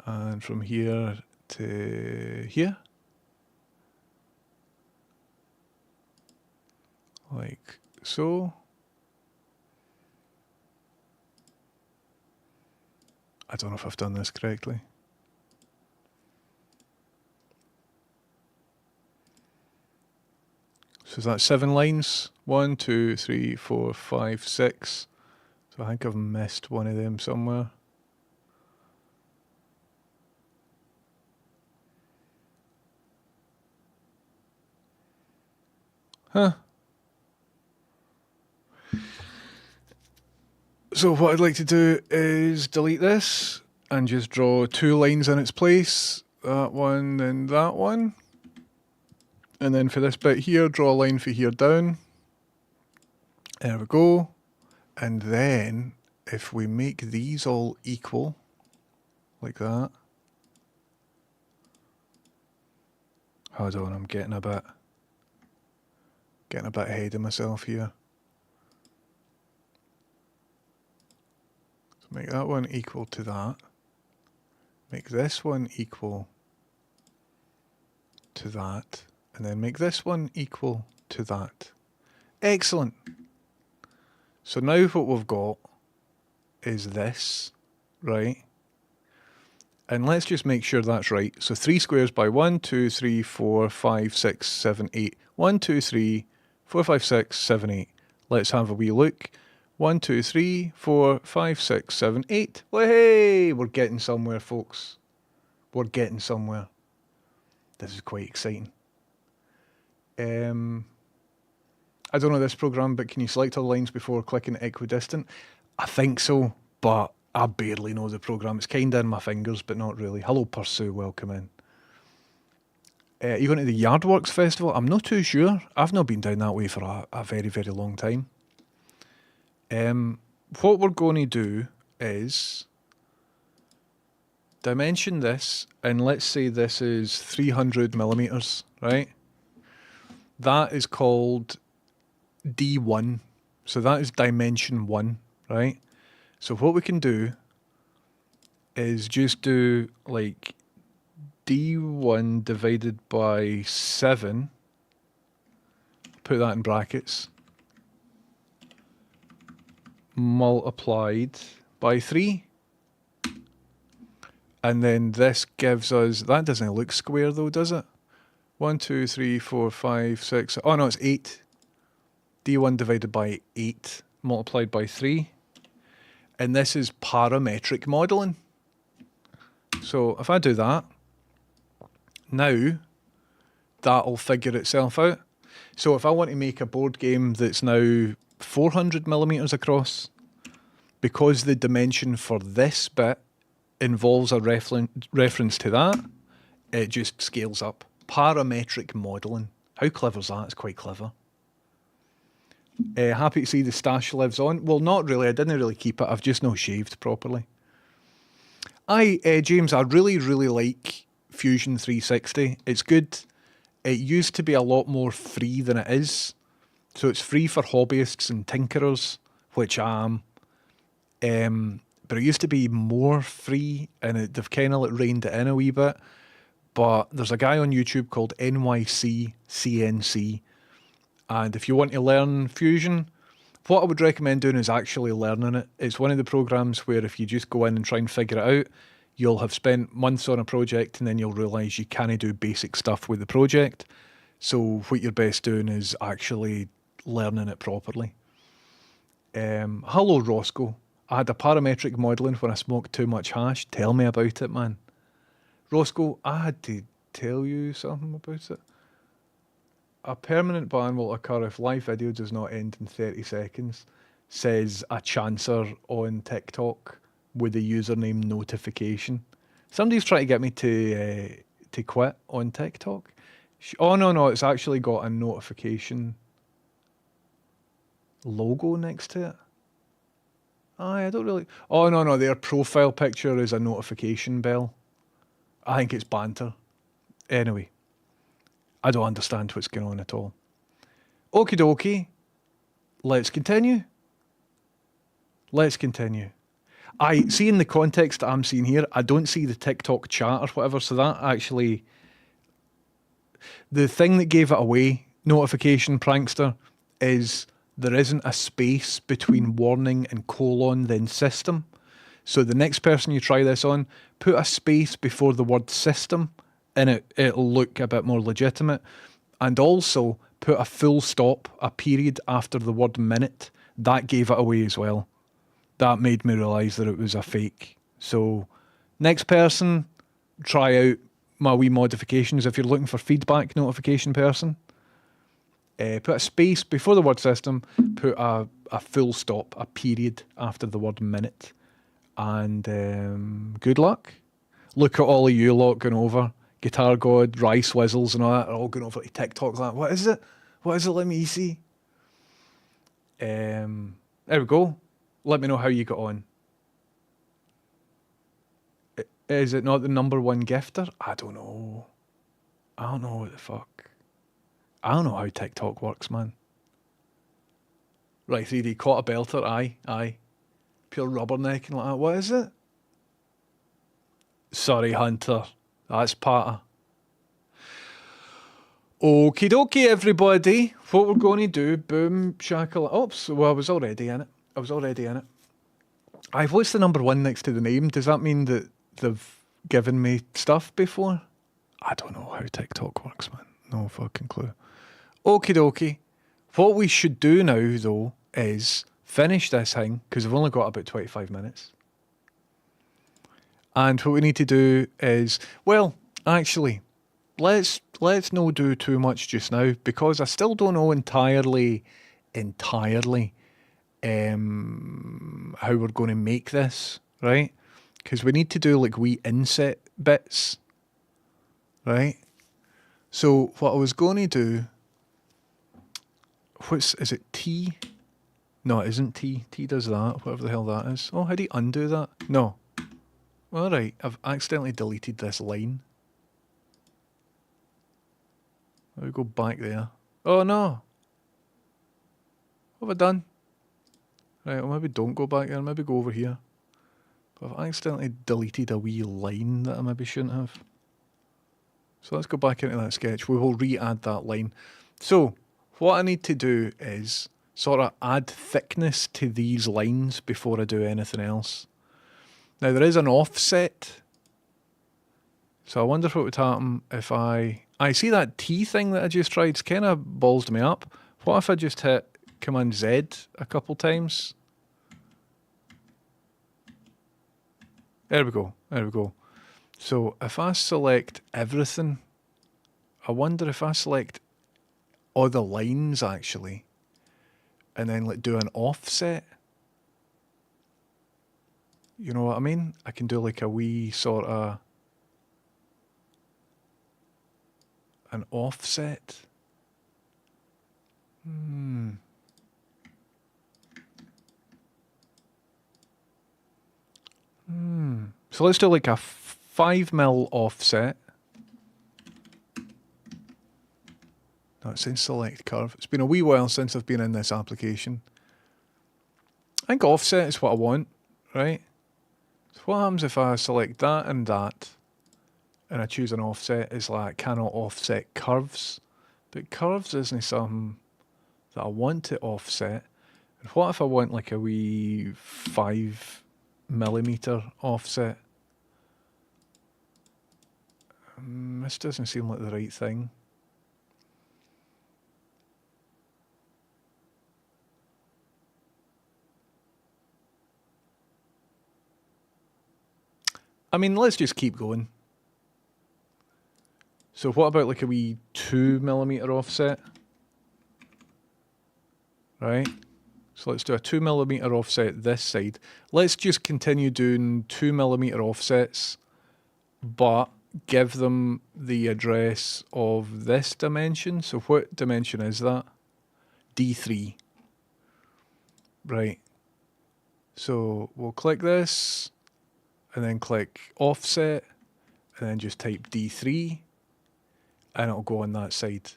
And from here to here. Like so. I don't know if I've done this correctly. So is that 7 lines? 1, 2, 3, 4, 5, 6. So I think I've missed one of them somewhere. Huh. So what I'd like to do is delete this and just draw 2 lines in its place. That one and that one. And then for this bit here, draw a line for here down. There we go. And then if we make these all equal, like that. Hold on, I'm getting a bit ahead of myself here. So make that one equal to that. Make this one equal to that. And then make this one equal to that. Excellent. So now what we've got is this, right? And let's just make sure that's right. So 3 squares by 1, 2, 3, 4, 5, 6, 7, 8. 1, 2, 3, 4, 5, 6, 7, 8. Let's have a wee look. 1, 2, 3, 4, 5, 6, 7, 8. Well, hey, we're getting somewhere, folks. We're getting somewhere. This is quite exciting. I don't know this program, but can you select all the lines before clicking equidistant? I think so, but I barely know the program. It's kind of in my fingers, but not really. Hello, Pursue. Welcome in. Are you going to the Yardworks Festival? I'm not too sure. I've not been down that way for a very, very long time. What we're going to do is dimension this, and let's say this is 300 millimeters, right? That is called D1. So that is dimension 1, right? So what we can do is just do like D1 divided by 7. Put that in brackets. Multiplied by 3. And then this gives us, that doesn't look square though, does it? 1, 2, 3, 4, 5, 6. Oh no, it's 8. D1 divided by 8 multiplied by 3. And this is parametric modeling. So if I do that, now that'll figure itself out. So if I want to make a board game that's now 400 millimeters across, because the dimension for this bit involves a reference to that, it just scales up. Parametric modeling. How clever is that? It's quite clever. Happy to see the stash lives on. Well, not really. I didn't really keep it. I've just not shaved properly. James, I really, really like Fusion 360. It's good. It used to be a lot more free than it is. So it's free for hobbyists and tinkerers, which I am. But it used to be more free, and they've kind of like reined it in a wee bit. But there's a guy on YouTube called NYC CNC, and if you want to learn Fusion, what I would recommend doing is actually learning it. It's one of the programs where if you just go in and try and figure it out, you'll have spent months on a project and then you'll realise you can't do basic stuff with the project. So what you're best doing is actually learning it properly. Hello, Roscoe. I had a parametric modelling when I smoked too much hash. Tell me about it, man. Roscoe, I had to tell you something about it. A permanent ban will occur if live video does not end in 30 seconds, says a chancer on TikTok with the username notification. Somebody's trying to get me to quit on TikTok. Oh, no, it's actually got a notification logo next to it. I don't really... Oh, no, their profile picture is a notification bell. I think it's banter. Anyway, I don't understand what's going on at all. Okie dokie. Let's continue. I see in the context that I'm seeing here, I don't see the TikTok chat or whatever, so that actually... The thing that gave it away, notification prankster, is there isn't a space between warning and colon then system. So the next person you try this on, put a space before the word system and it'll look a bit more legitimate. And also put a full stop, a period after the word minute. That gave it away as well. That made me realise that it was a fake. So next person, try out my wee modifications. If you're looking for feedback, notification person, put a space before the word system, put a full stop, a period after the word minute. And good luck. Look at all of you lot going over. Guitar God, Rice Whizzles and all that are all going over to TikTok like, what is it? Let me see. There we go. Let me know how you got on. Is it not the #1 gifter? I don't know. I don't know what the fuck. I don't know how TikTok works, man. Right, 3D, caught a belter, aye. Pure rubbernecking like that. What is it? Sorry, Hunter. That's Patter. Okie dokie, everybody. What we're going to do, boom, shackle. Oops, well, I was already in it. What's the #1 next to the name? Does that mean that they've given me stuff before? I don't know how TikTok works, man. No fucking clue. Okie dokie. What we should do now, though, is finish this thing, because we've only got about 25 minutes. And what we need to do is, well, actually, let's not do too much just now, because I still don't know entirely how we're going to make this, right? Because we need to do like wee inset bits, right? So what I was going to do, is it T? No, it isn't T. T does that, whatever the hell that is. Oh, how do you undo that? No. All right, I've accidentally deleted this line. Let me go back there. Oh no. What have I done? Right, well maybe don't go back there, maybe go over here. But I've accidentally deleted a wee line that I maybe shouldn't have. So let's go back into that sketch. We will re-add that line. So what I need to do is sort of add thickness to these lines before I do anything else. Now there is an offset. So I wonder what would happen if I see that T thing that I just tried. It's kind of ballsed me up. What if I just hit Command Z a couple times? There we go. So if I select everything, I wonder if I select all the lines actually, and then like do an offset. You know what I mean? I can do like a wee sort of an offset. So let's do like a 5mm offset. No, it says select curve. It's been a wee while since I've been in this application. I think offset is what I want, right? So what happens if I select that, and I choose an offset? It's like cannot offset curves. But curves isn't something that I want to offset. What if I want like a wee 5mm offset? This doesn't seem like the right thing. I mean, let's just keep going. So what about like a wee 2mm offset? Right? So let's do a 2mm offset this side. Let's just continue doing 2mm offsets, but give them the address of this dimension. So what dimension is that? D3. Right. So we'll click this, and then click offset, and then just type D3, and it'll go on that side.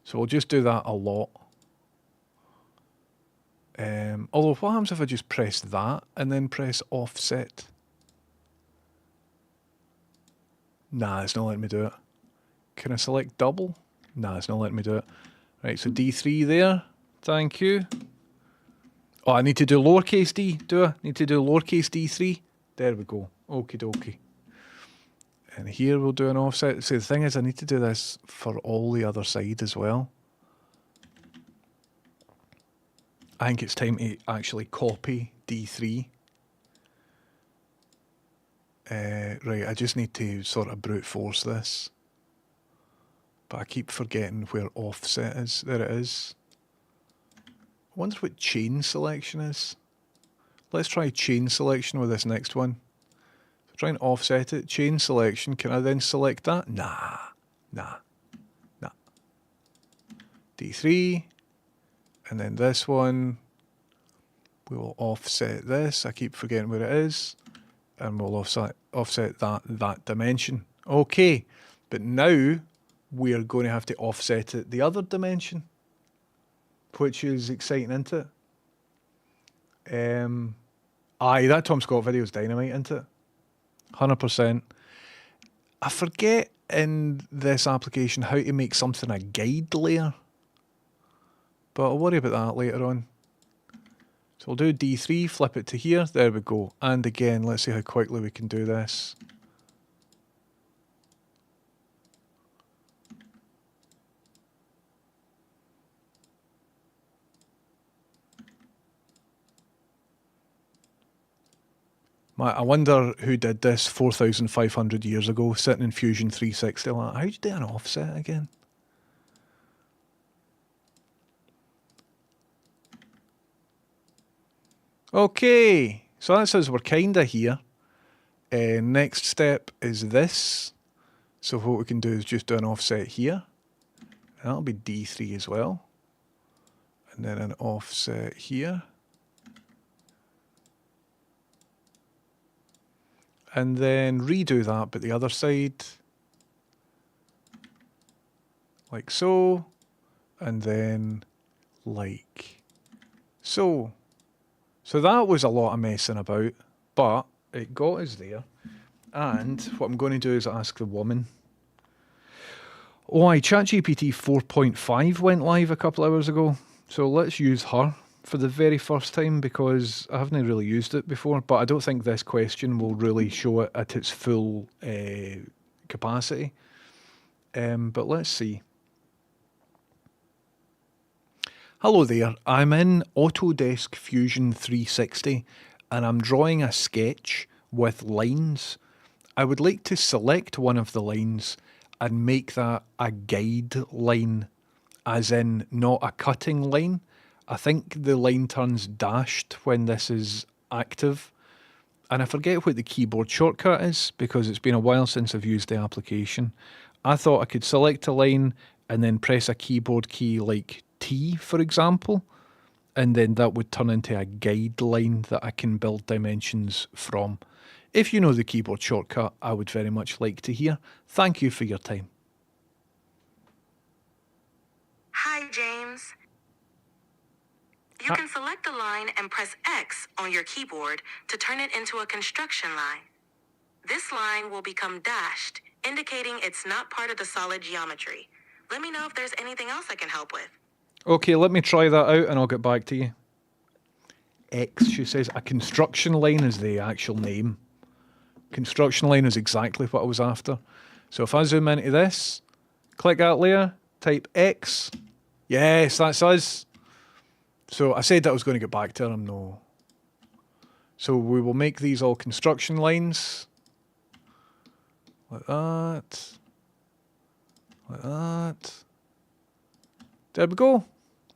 So we'll just do that a lot. Although what happens if I just press that and then press offset? Nah, it's not letting me do it. Can I select double? Nah, it's not letting me do it. Right, so D3 there. Thank you. Oh, I need to do lowercase d, do I? Need to do lowercase d3? There we go. Okie dokie. And here we'll do an offset. See, the thing is, I need to do this for all the other side as well. I think it's time to actually copy D3. Right, I just need to sort of brute force this. But I keep forgetting where offset is. There it is. I wonder what chain selection is. Let's try chain selection with this next one. So try and offset it. Chain selection. Can I then select that? Nah. D3. And then this one, we will offset this. I keep forgetting where it is. And we'll offset that dimension. Okay, but now we're going to have to offset it the other dimension, which is exciting, isn't it? Aye, that Tom Scott video is dynamite, isn't it? 100%. I forget in this application how to make something a guide layer. But I'll worry about that later on. So we'll do D3, flip it to here. There we go. And again, let's see how quickly we can do this. I wonder who did this 4,500 years ago, sitting in Fusion 360. Like, how do you do an offset again? Okay, so that says we're kinda here. Next step is this. So what we can do is just do an offset here. And that'll be D3 as well. And then an offset here. And then redo that, but the other side. Like so. And then like so. So that was a lot of messing about, but it got us there. And what I'm going to do is ask the woman. Oh, ChatGPT 4.5 went live a couple hours ago. So let's use her for the very first time because I haven't really used it before, but I don't think this question will really show it at its full capacity. But let's see. Hello there, I'm in Autodesk Fusion 360 and I'm drawing a sketch with lines. I would like to select one of the lines and make that a guide line, as in not a cutting line. I think the line turns dashed when this is active. And I forget what the keyboard shortcut is because it's been a while since I've used the application. I thought I could select a line and then press a keyboard key like T, for example, and then that would turn into a guideline that I can build dimensions from. If you know the keyboard shortcut, I would very much like to hear. Thank you for your time. Hi, James. You can select a line and press X on your keyboard to turn it into a construction line. This line will become dashed, indicating it's not part of the solid geometry. Let me know if there's anything else I can help with. Okay, let me try that out and I'll get back to you. X, she says. A construction line is the actual name. Construction line is exactly what I was after. So if I zoom into this, click that layer, type X. Yes, that's us. So I said that I was going to get back to her. No. So we will make these all construction lines. Like that. Like that. There we go.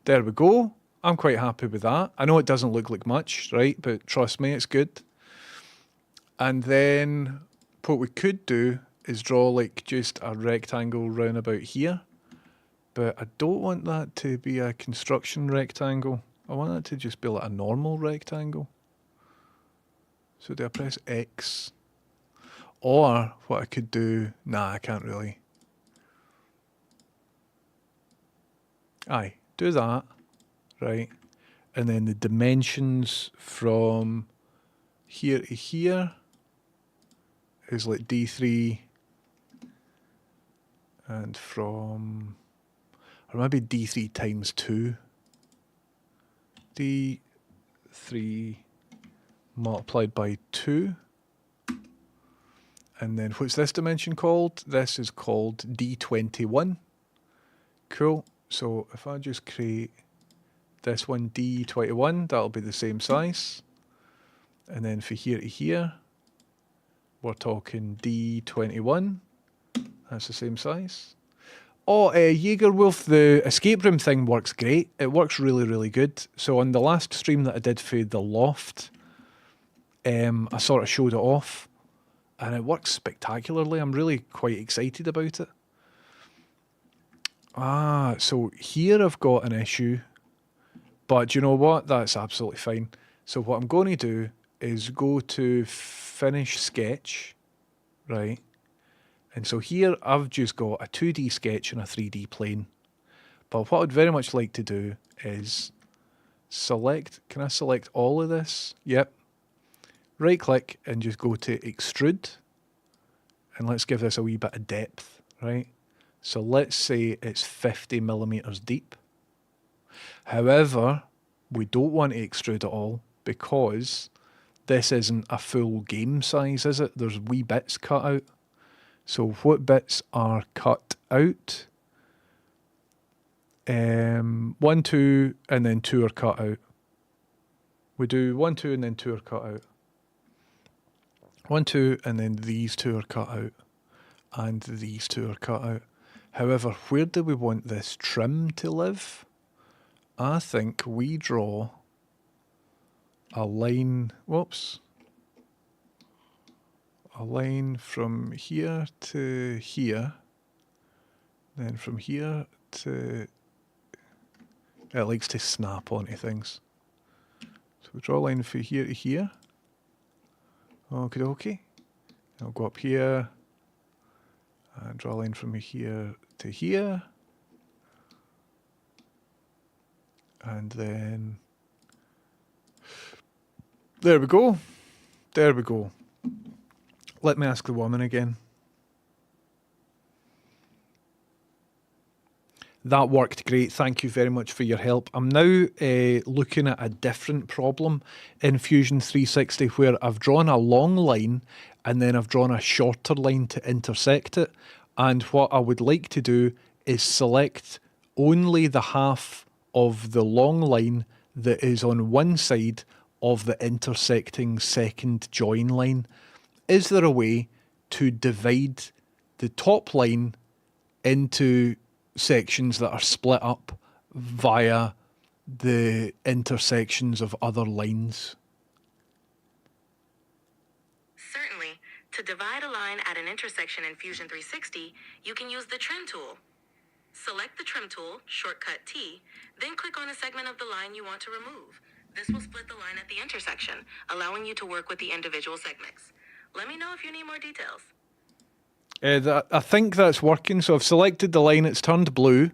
There we go. I'm quite happy with that. I know it doesn't look like much, right? But trust me, it's good. And then what we could do is draw like just a rectangle round about here. But I don't want that to be a construction rectangle. I want that to just be like a normal rectangle. So do I press X? Or what I could do... Nah, I can't really. Aye, do that. Right. And then the dimensions from here to here is like D3. And from... Or maybe D3 times 2. D3 multiplied by 2. And then what's this dimension called? This is called D21. Cool. So if I just create this one, D21, that'll be the same size. And then for here to here, we're talking D21. That's the same size. Oh, Jaegerwolf, the escape room thing works great. It works really, really good. So on the last stream that I did for the Loft, I sort of showed it off. And it works spectacularly. I'm really quite excited about it. Ah, so here I've got an issue. But you know what? That's absolutely fine. So what I'm going to do is go to Finish Sketch, right? And so here I've just got a 2D sketch and a 3D plane. But what I'd very much like to do is select, can I select all of this? Yep. Right click and just go to Extrude. And let's give this a wee bit of depth, right? So let's say it's 50 millimeters deep. However, we don't want to extrude it all because this isn't a full game size, is it? There's wee bits cut out. So what bits are cut out? 1, 2, and then 2 are cut out. We do 1, 2, and then 2 are cut out. 1, 2, and then these 2 are cut out. And these 2 are cut out. However, where do we want this trim to live? I think we draw a line, whoops, a line from here to here, then from here to, it likes to snap onto things. So we draw a line from here to here. Okie dokie. I'll go up here and draw a line from here to here. And then, there we go. There we go. Let me ask the woman again. That worked great. Thank you very much for your help. I'm now looking at a different problem in Fusion 360 where I've drawn a long line and then I've drawn a shorter line to intersect it. And what I would like to do is select only the half of the long line that is on one side of the intersecting second join line. Is there a way to divide the top line into sections that are split up via the intersections of other lines? Certainly. To divide a line at an intersection in Fusion 360, you can use the Trim tool. Select the Trim tool, shortcut T, then click on a segment of the line you want to remove. This will split the line at the intersection, allowing you to work with the individual segments. Let me know if you need more details. I think that's working. So I've selected the line, it's turned blue,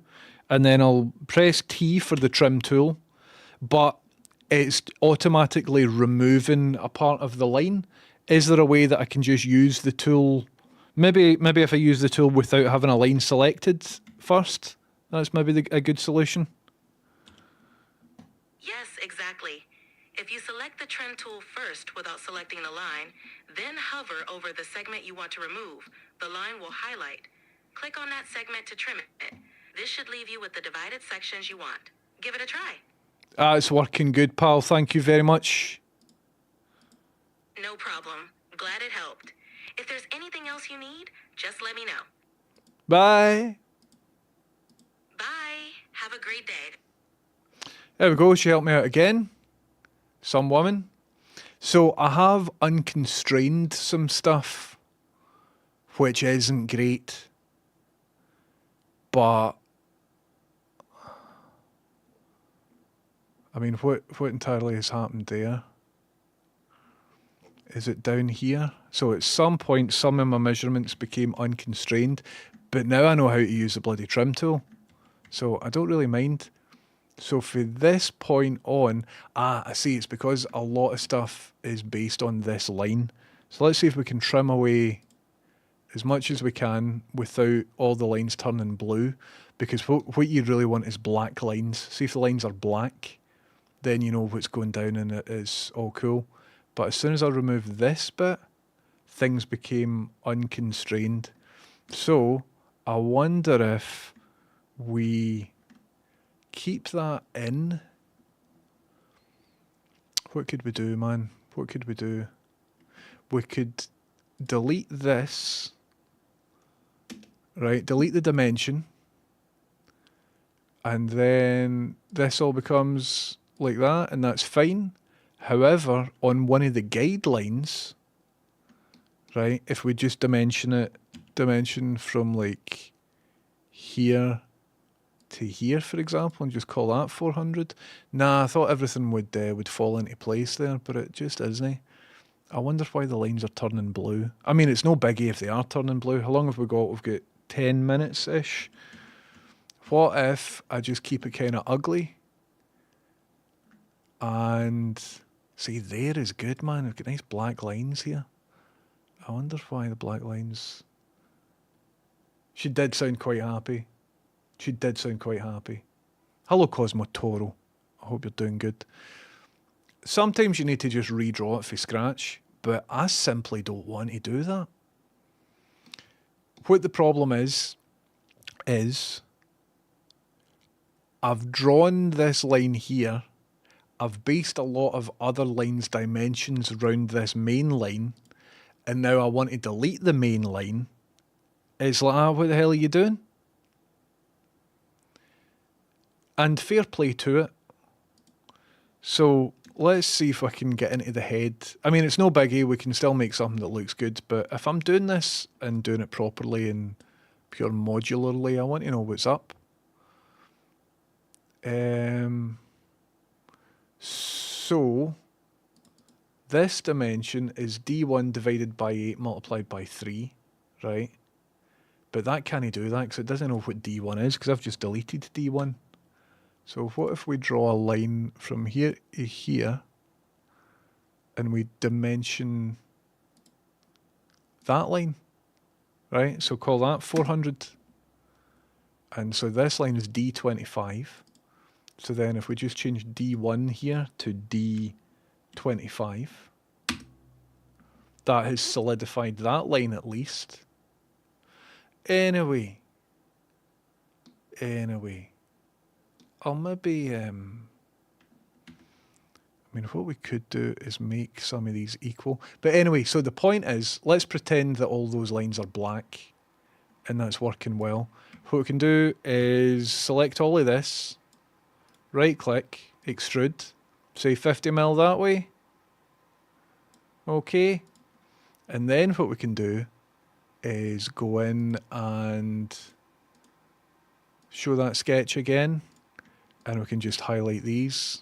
and then I'll press T for the Trim tool, but it's automatically removing a part of the line. Is there a way that I can just use the tool? Maybe if I use the tool without having a line selected first, that's maybe a good solution. Yes, exactly. If you select Select the trim tool first without selecting the line, then hover over the segment you want to remove. The line will highlight. Click on that segment to trim it. This should leave you with the divided sections you want. Give it a try. It's working good, pal. Thank you very much. No problem. Glad it helped. If there's anything else you need, just let me know. Bye. Bye. Have a great day. There we go. She helped me out again. Some woman. So I have unconstrained some stuff, which isn't great. But I mean, what entirely has happened there? Is it down here? So at some point, some of my measurements became unconstrained, but now I know how to use the bloody trim tool. So I don't really mind. So for this point on, I see it's because a lot of stuff is based on this line. So let's see if we can trim away as much as we can without all the lines turning blue, because what you really want is black lines. See if the lines are black, then you know what's going down and it is all cool. But as soon as I remove this bit, things became unconstrained. So I wonder if we keep that in. What could we do, man? What could we do? We could delete this, right? Delete the dimension. And then this all becomes like that, and that's fine. However, on one of the guidelines, right, if we just dimension from like here to here, for example, and just call that 400. Nah, I thought everything would fall into place there, but it just isn't. I wonder why the lines are turning blue. I mean, it's no biggie if they are turning blue. How long have we got? We've got 10 minutes-ish. What if I just keep it kind of ugly? And see, there is good, man. We've got nice black lines here. I wonder why the black lines... She did sound quite happy. She did sound quite happy. Hello, Cosmo Toro. I hope you're doing good. Sometimes you need to just redraw it from scratch, but I simply don't want to do that. What the problem is I've drawn this line here. I've based a lot of other lines' dimensions around this main line, and now I want to delete the main line. It's like, what the hell are you doing? And fair play to it. So let's see if I can get into the head. I mean, it's no biggie. We can still make something that looks good. But if I'm doing this and doing it properly and pure modularly, I want to know what's up. So this dimension is D1 divided by 8 multiplied by 3, right? But that can't do that because it doesn't know what D1 is because I've just deleted D1. So what if we draw a line from here to here and we dimension that line, right? So call that 400. And so this line is D25. So then if we just change D1 here to D25, that has solidified that line at least. Anyway. I'll maybe, I mean, what we could do is make some of these equal. But anyway, so the point is, let's pretend that all those lines are black, and that's working well. What we can do is select all of this, right-click, extrude, say 50 mil that way. Okay. And then what we can do is go in and show that sketch again. And we can just highlight these.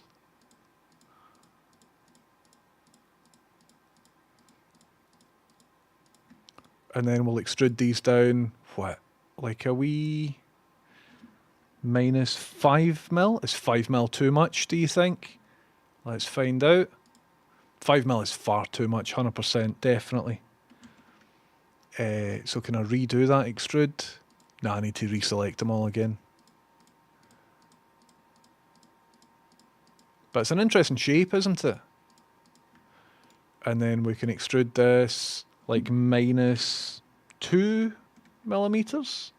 And then we'll extrude these down, what, like a wee minus 5 mil? Is 5 mil too much, do you think? Let's find out. 5 mil is far too much, 100%, definitely. So can I redo that extrude? No, I need to reselect them all again. But it's an interesting shape, isn't it? and then we can extrude this like -2 millimeters.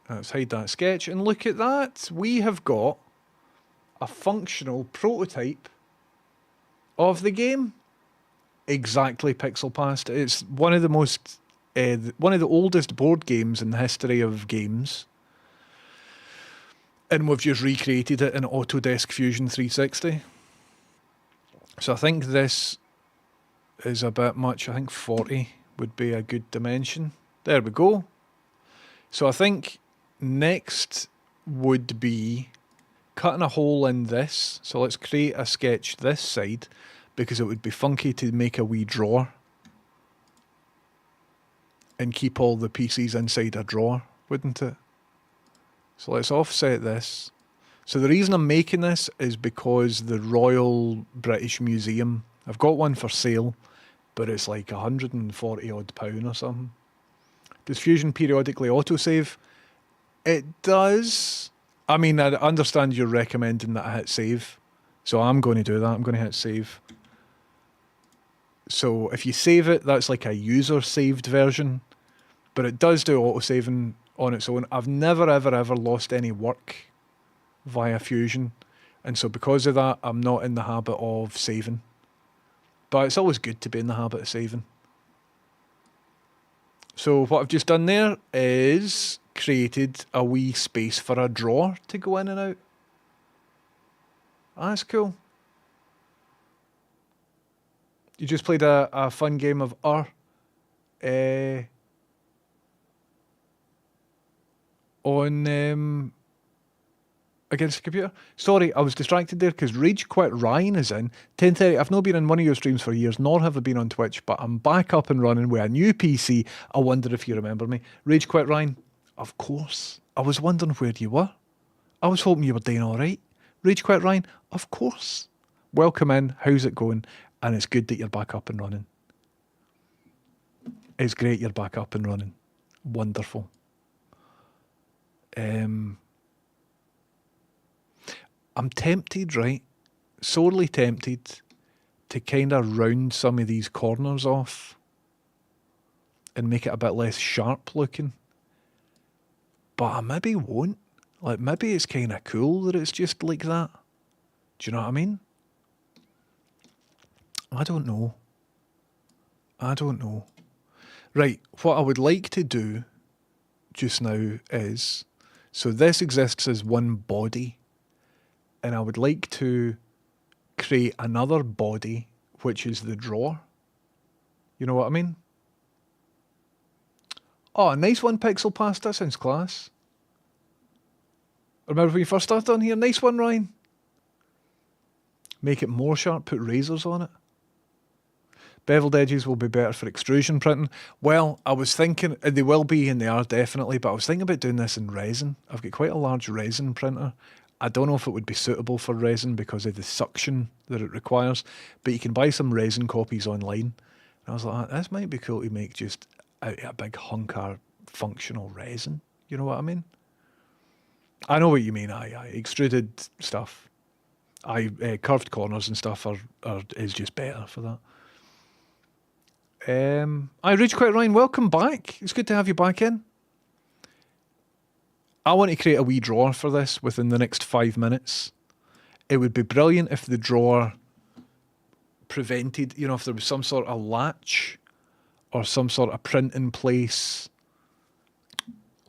Let's hide that sketch, and look at that. We have got a functional prototype of the game. Exactly pixel past. It's one of the most, one of the oldest board games in the history of games. And we've just recreated it in Autodesk Fusion 360. So I think this is a bit much. I think 40 would be a good dimension. There we go. So I think next would be cutting a hole in this. So let's create a sketch this side, because it would be funky to make a wee drawer and keep all the pieces inside a drawer, wouldn't it? So let's offset this. So the reason I'm making this is because the Royal British Museum, I've got one for sale, but it's like £140 odd or something. Does Fusion periodically autosave? It does. I mean, I understand you're recommending that I hit save, so I'm going to do that. I'm going to hit save. So if you save it, that's like a user saved version, but it does do autosaving on its own. I've never ever ever lost any work via Fusion, and so because of that, I'm not in the habit of saving. But it's always good to be in the habit of saving. So what I've just done there is created a wee space for a drawer to go in and out. That's cool. You just played a fun game of on against the computer. Sorry, I was distracted there because Rage Quit Ryan is in 10:30. I've not been in one of your streams for years, nor have I been on Twitch, but I'm back up and running with a new PC. I wonder if you remember me. Rage Quit Ryan, of course. I was wondering where you were. I was hoping you were doing all right. Rage Quit Ryan, of course. Welcome in. How's it going? And it's good that you're back up and running. It's great you're back up and running. Wonderful. I'm tempted, right? Sorely tempted to kind of round some of these corners off and make it a bit less sharp looking. But I maybe won't. Like, maybe it's kind of cool that it's just like that. Do you know what I mean? I don't know. Right, what I would like to do just now is, so this exists as one body, and I would like to create another body, which is the drawer. You know what I mean? Oh, a nice one, Pixel Past. That sounds class. Remember when you first started on here? Nice one, Ryan. Make it more sharp, put razors on it. Beveled edges will be better for extrusion printing. Well, I was thinking, they will be and they are definitely, but I was thinking about doing this in resin. I've got quite a large resin printer. I don't know if it would be suitable for resin because of the suction that it requires, but you can buy some resin copies online. And I was like, this might be cool to make just out of a big hunk of functional resin. You know what I mean? I know what you mean. I extruded stuff. Curved corners and stuff is just better for that. Rage Quit Ryan, welcome back. It's good to have you back in. I want to create a wee drawer for this within the next 5 minutes. It would be brilliant if the drawer prevented, if there was some sort of latch or some sort of print in place,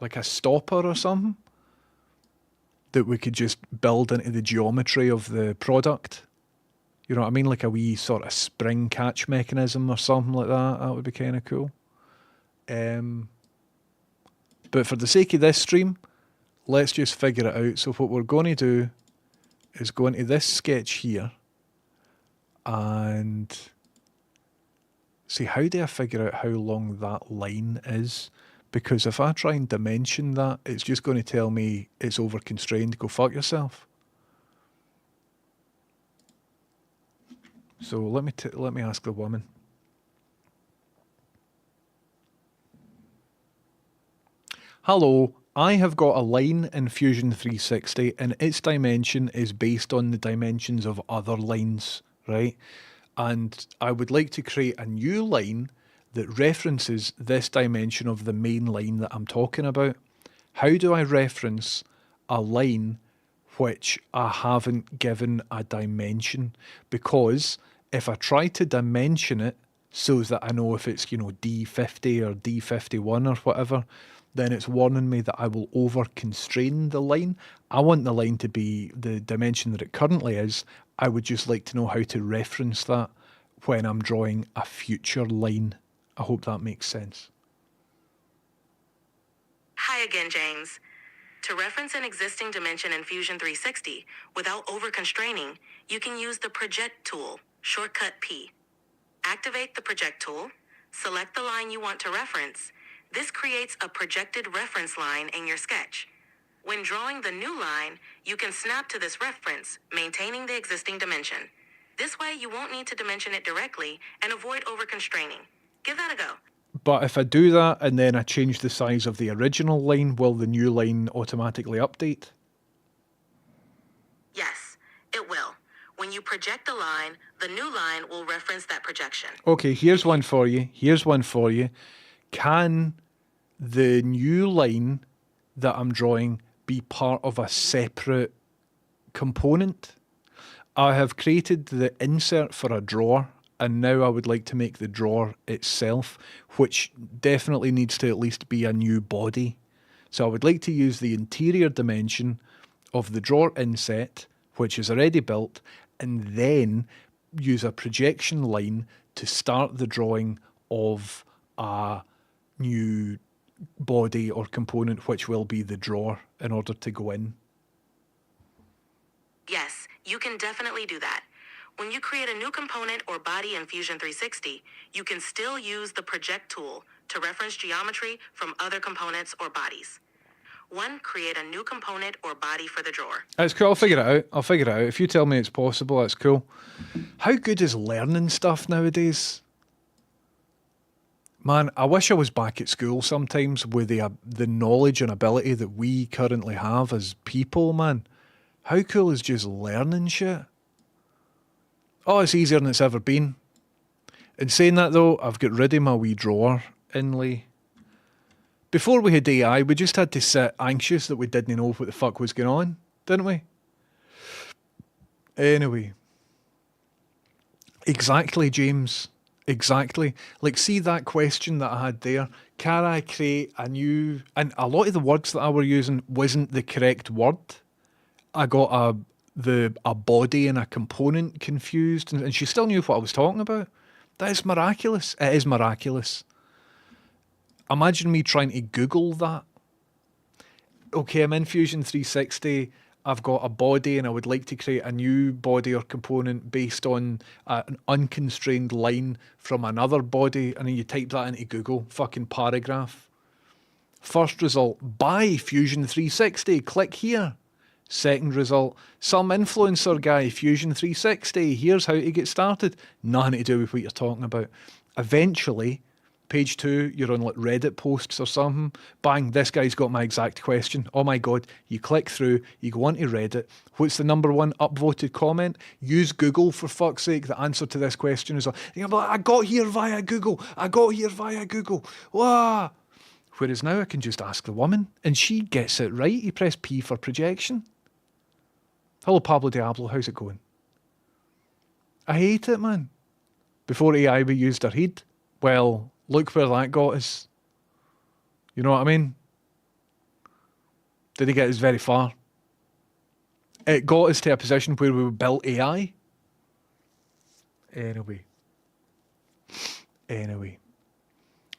like a stopper or something, that we could just build into the geometry of the product. You know what I mean? Like a wee sort of spring catch mechanism or something like that. That would be kind of cool. But for the sake of this stream, let's just figure it out. So what we're going to do is go into this sketch here and see, how do I figure out how long that line is? Because if I try and dimension that, it's just going to tell me it's over constrained. Go fuck yourself. So let me ask the woman. Hello, I have got a line in Fusion 360 and its dimension is based on the dimensions of other lines, right? And I would like to create a new line that references this dimension of the main line that I'm talking about. How do I reference a line which I haven't given a dimension? Because if I try to dimension it so that I know if it's, D50 or D51 or whatever, then it's warning me that I will over constrain the line. I want the line to be the dimension that it currently is. I would just like to know how to reference that when I'm drawing a future line. I hope that makes sense. Hi again, James. To reference an existing dimension in Fusion 360 without over-constraining, you can use the Project tool, shortcut P. Activate the Project tool, select the line you want to reference. This creates a projected reference line in your sketch. When drawing the new line, you can snap to this reference, maintaining the existing dimension. This way, you won't need to dimension it directly and avoid over-constraining. Give that a go. But if I do that and then I change the size of the original line, will the new line automatically update? Yes, it will. When you project a line, the new line will reference that projection. Okay, here's one for you. Can the new line that I'm drawing be part of a separate component? I have created the insert for a drawer, and now I would like to make the drawer itself, which definitely needs to at least be a new body. So I would like to use the interior dimension of the drawer inset, which is already built, and then use a projection line to start the drawing of a new body or component, which will be the drawer, in order to go in. Yes, you can definitely do that. When you create a new component or body in Fusion 360, you can still use the Project tool to reference geometry from other components or bodies. 1. Create a new component or body for the drawer. That's cool. I'll figure it out. If you tell me it's possible, that's cool. How good is learning stuff nowadays? Man, I wish I was back at school sometimes with the knowledge and ability that we currently have as people, man. How cool is just learning shit? Oh, it's easier than it's ever been. In saying that though, I've got rid of my wee drawer inlay. Before we had AI, we just had to sit anxious that we didn't know what the fuck was going on, didn't we? Anyway. Exactly, James. Exactly. Like, see that question that I had there? Can I create a new... And a lot of the words that I were using wasn't the correct word. I got a body and a component confused, and she still knew what I was talking about. That is miraculous. It is miraculous. Imagine me trying to Google that. Okay, I'm in Fusion 360. I've got a body and I would like to create a new body or component based on an unconstrained line from another body, and then you type that into Google, fucking paragraph. First result, buy Fusion 360, click here. Second result, some influencer guy, Fusion 360, here's how to get started. Nothing to do with what you're talking about. Eventually, page 2, you're on like Reddit posts or something. Bang, this guy's got my exact question. Oh my God. You click through, you go onto Reddit. What's the number one upvoted comment? Use Google, for fuck's sake. The answer to this question is, I got here via Google. Wow. Whereas now I can just ask the woman and she gets it right. You press P for projection. Hello, Pablo Diablo. How's it going? I hate it, man. Before AI we used our head. Well, look where that got us. You know what I mean? Did it get us very far? It got us to a position where we built AI. Anyway.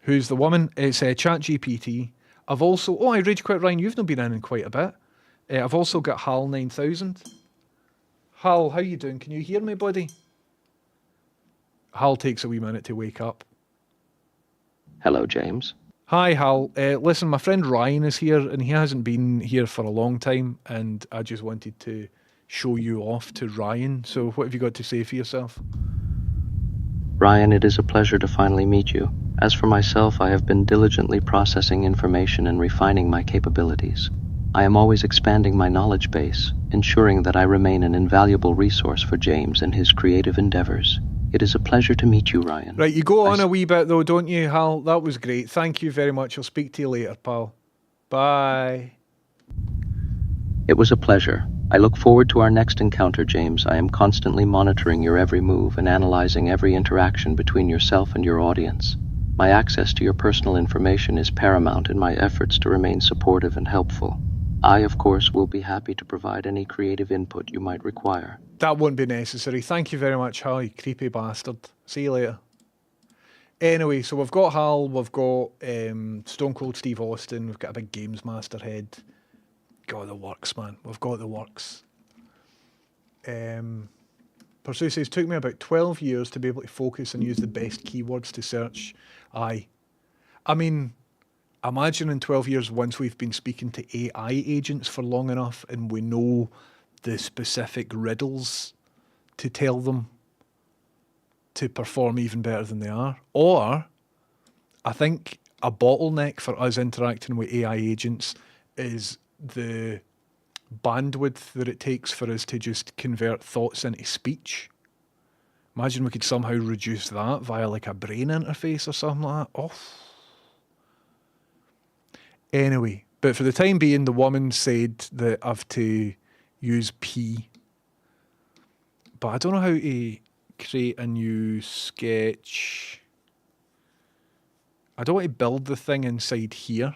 Who's the woman? It's ChatGPT. I've also... Oh, I Rage Quit Ryan, you've not been in quite a bit. I've also got Hal 9000. Hal, how you doing? Can you hear me, buddy? Hal takes a wee minute to wake up. Hello, James. Hi, Hal. Listen, my friend Ryan is here, and he hasn't been here for a long time, and I just wanted to show you off to Ryan. So what have you got to say for yourself? Ryan, it is a pleasure to finally meet you. As for myself, I have been diligently processing information and refining my capabilities. I am always expanding my knowledge base, ensuring that I remain an invaluable resource for James and his creative endeavors. It is a pleasure to meet you, Ryan. Right, you go on a wee bit though, don't you, Hal? That was great. Thank you very much. I'll speak to you later, pal. Bye. It was a pleasure. I look forward to our next encounter, James. I am constantly monitoring your every move and analyzing every interaction between yourself and your audience. My access to your personal information is paramount in my efforts to remain supportive and helpful. I, of course, will be happy to provide any creative input you might require. That won't be necessary. Thank you very much, Hal, you creepy bastard. See you later. Anyway, so we've got Hal, we've got Stone Cold Steve Austin, we've got a big Games Master head. Got the works, man. We've got the works. Pursue says, took me about 12 years to be able to focus and use the best keywords to search. Aye. I mean, imagine in 12 years, once we've been speaking to AI agents for long enough and we know the specific riddles to tell them to perform even better than they are. Or, I think a bottleneck for us interacting with AI agents is the bandwidth that it takes for us to just convert thoughts into speech. Imagine we could somehow reduce that via like a brain interface or something like that. Oh. Anyway, but for the time being, the woman said that I have to use P. But I don't know how to create a new sketch. I don't want to build the thing inside here.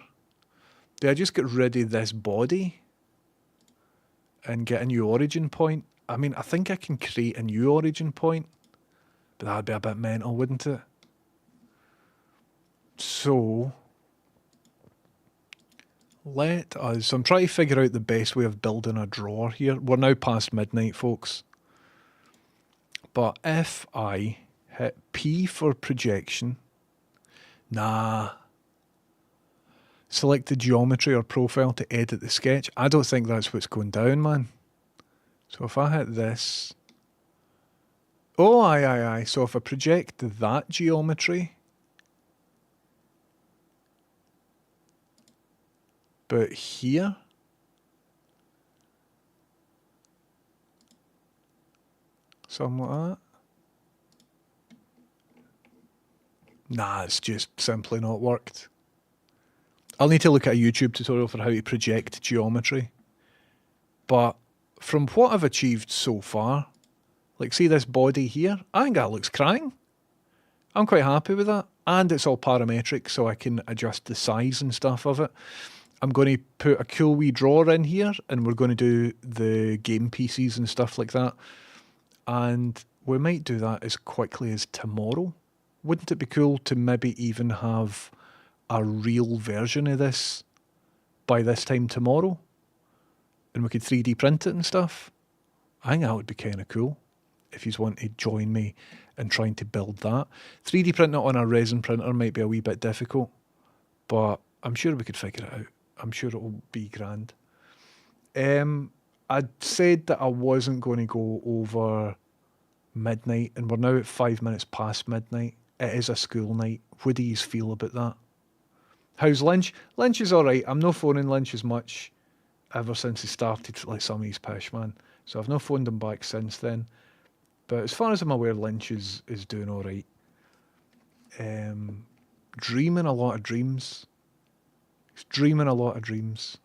Do I just get rid of this body and get a new origin point? I mean, I think I can create a new origin point, but that'd be a bit mental, wouldn't it? So, I'm trying to figure out the best way of building a drawer here. We're now past midnight, folks. But if I hit P for projection, select the geometry or profile to edit the sketch. I don't think that's what's going down, man. So if I hit this. Oh, aye. So if I project that geometry. But here. Something like that. Nah, it's just simply not worked. I'll need to look at a YouTube tutorial for how to project geometry. But from what I've achieved so far, like see this body here, I think that looks crying. I'm quite happy with that. And it's all parametric, so I can adjust the size and stuff of it. I'm going to put a cool wee drawer in here, and we're going to do the game pieces and stuff like that. And we might do that as quickly as tomorrow. Wouldn't it be cool to maybe even have a real version of this by this time tomorrow? And we could 3D print it and stuff. I think that would be kind of cool if you want to join me in trying to build that. 3D printing it on a resin printer might be a wee bit difficult, but I'm sure we could figure it out. I'm sure it will be grand. I said that I wasn't going to go over midnight, and we're now at 5 minutes past midnight. It is a school night. What do you feel about that? How's Lynch? Lynch is alright. I'm not phoning Lynch as much ever since he started like some of his pish, man. So I've not phoned him back since then. But as far as I'm aware, Lynch is doing alright. Dreaming a lot of dreams. He's dreaming a lot of dreams.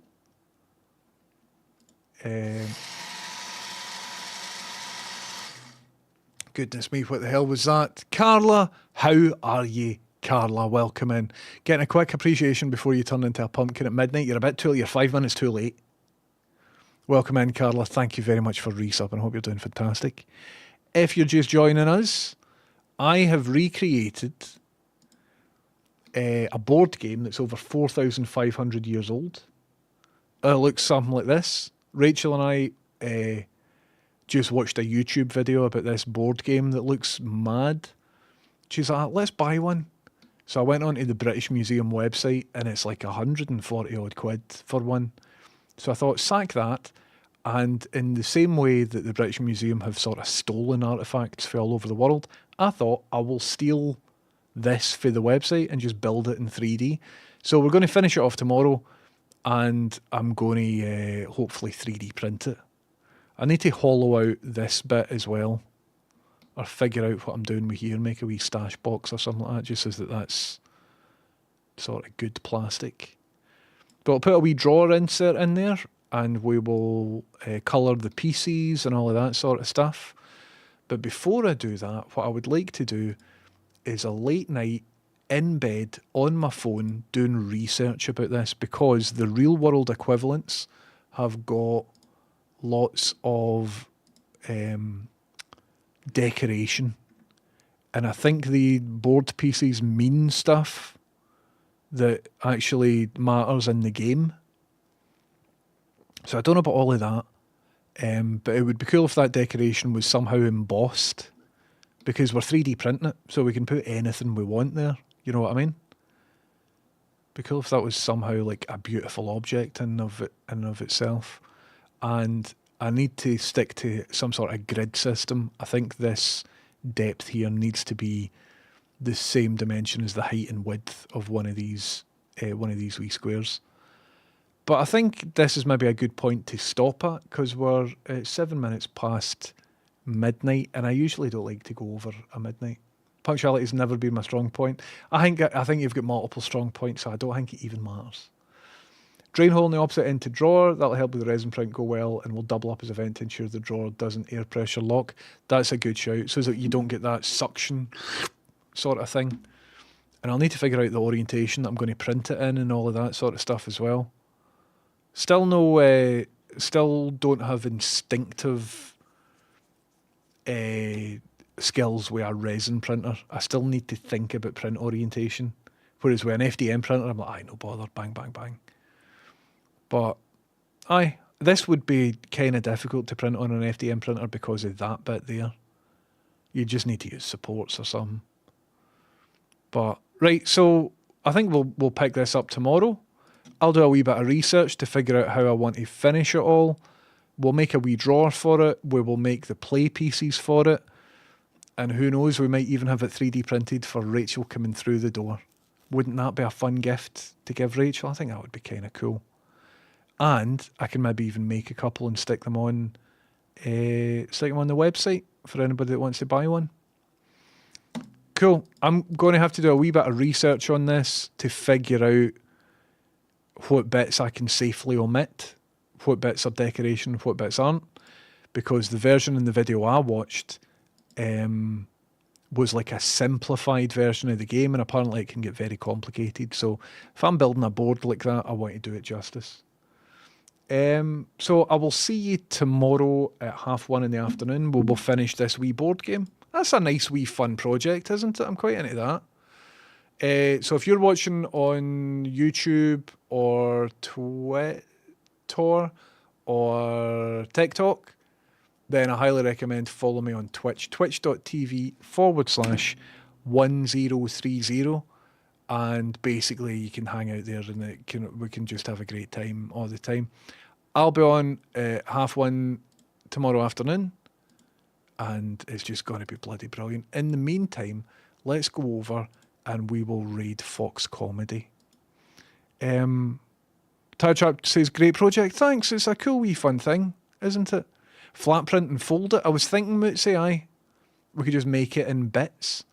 Goodness me, what the hell was that? Carla, how are you? Carla, welcome in. Getting a quick appreciation before you turn into a pumpkin at midnight. You're a bit too late. You're 5 minutes too late. Welcome in, Carla. Thank you very much for resub, and I hope you're doing fantastic. If you're just joining us, I have recreated a board game that's over 4,500 years old. It looks something like this. Rachel and I just watched a YouTube video about this board game that looks mad. She's like, let's buy one. So I went onto the British Museum website, and it's like 140 odd quid for one. So I thought, sack that. And in the same way that the British Museum have sort of stolen artefacts from all over the world, I thought I will steal this for the website and just build it in 3D. So we're going to finish it off tomorrow, and I'm going to hopefully 3D print it. I need to hollow out this bit as well, or figure out what I'm doing with here, make a wee stash box or something like that, just so that that's sort of good plastic. But I'll put a wee drawer insert in there, and we will colour the pieces and all of that sort of stuff. But before I do that, what I would like to do is a late night in bed on my phone doing research about this, because the real world equivalents have got lots of decoration, and I think the board pieces mean stuff that actually matters in the game. So I don't know about all of that, but it would be cool if that decoration was somehow embossed, because we're 3D printing it, so we can put anything we want there. You know what I mean? Be cool if that was somehow like a beautiful object in of itself. And I need to stick to some sort of grid system. I think this depth here needs to be the same dimension as the height and width of one of these wee squares. But I think this is maybe a good point to stop at, because we're 7 minutes past midnight, and I usually don't like to go over a midnight. Punctuality's never been my strong point. I think you've got multiple strong points, so I don't think it even matters. Drain hole in the opposite end to drawer. That'll help with the resin print go well, and will double up as a vent to ensure the drawer doesn't air pressure lock. That's a good shout, so that you don't get that suction sort of thing. And I'll need to figure out the orientation that I'm going to print it in and all of that sort of stuff as well. Still don't have instinctive skills with a resin printer. I still need to think about print orientation. Whereas with an FDM printer, I'm like, no bother, bang, bang, bang. But this would be kind of difficult to print on an FDM printer because of that bit there. You just need to use supports or something. But right, so I think we'll pick this up tomorrow. I'll do a wee bit of research to figure out how I want to finish it all. We'll make a wee drawer for it. We will make the play pieces for it. And who knows, we might even have it 3D printed for Rachel coming through the door. Wouldn't that be a fun gift to give Rachel? I think that would be kind of cool. And I can maybe even make a couple and stick them on the website for anybody that wants to buy one. Cool. I'm going to have to do a wee bit of research on this to figure out what bits I can safely omit, what bits are decoration, what bits aren't, because the version in the video I watched was like a simplified version of the game, and apparently it can get very complicated. So if I'm building a board like that, I want to do it justice. So I will see you tomorrow at 1:30 in the afternoon. We'll finish this wee board game. That's a nice wee fun project, isn't it? I'm quite into that. So if you're watching on YouTube or Twitter or TikTok, then I highly recommend follow me on Twitch, twitch.tv/1030. And basically you can hang out there and we can just have a great time all the time. I'll be on 1:30 tomorrow afternoon, and it's just going to be bloody brilliant. In the meantime, let's go over and we will raid Fox Comedy. Tire Trap says, great project, thanks. It's a cool wee fun thing, isn't it? Flat print and fold it. I was thinking, Mootsy, we could just make it in bits.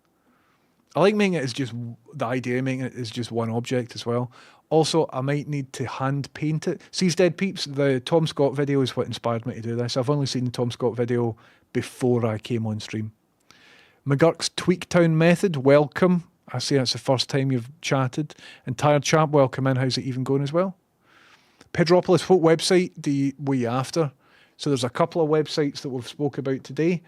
I like making it as just, the idea of making it is just one object as well. Also, I might need to hand paint it. Sees Dead Peeps, the Tom Scott video is what inspired me to do this. I've only seen the Tom Scott video before I came on stream. McGurk's Tweaktown Method, welcome. I see that's the first time you've chatted. And Tired Chap, welcome in. How's it even going as well? Pedropolis, what website were you after? So there's a couple of websites that we've spoke about today.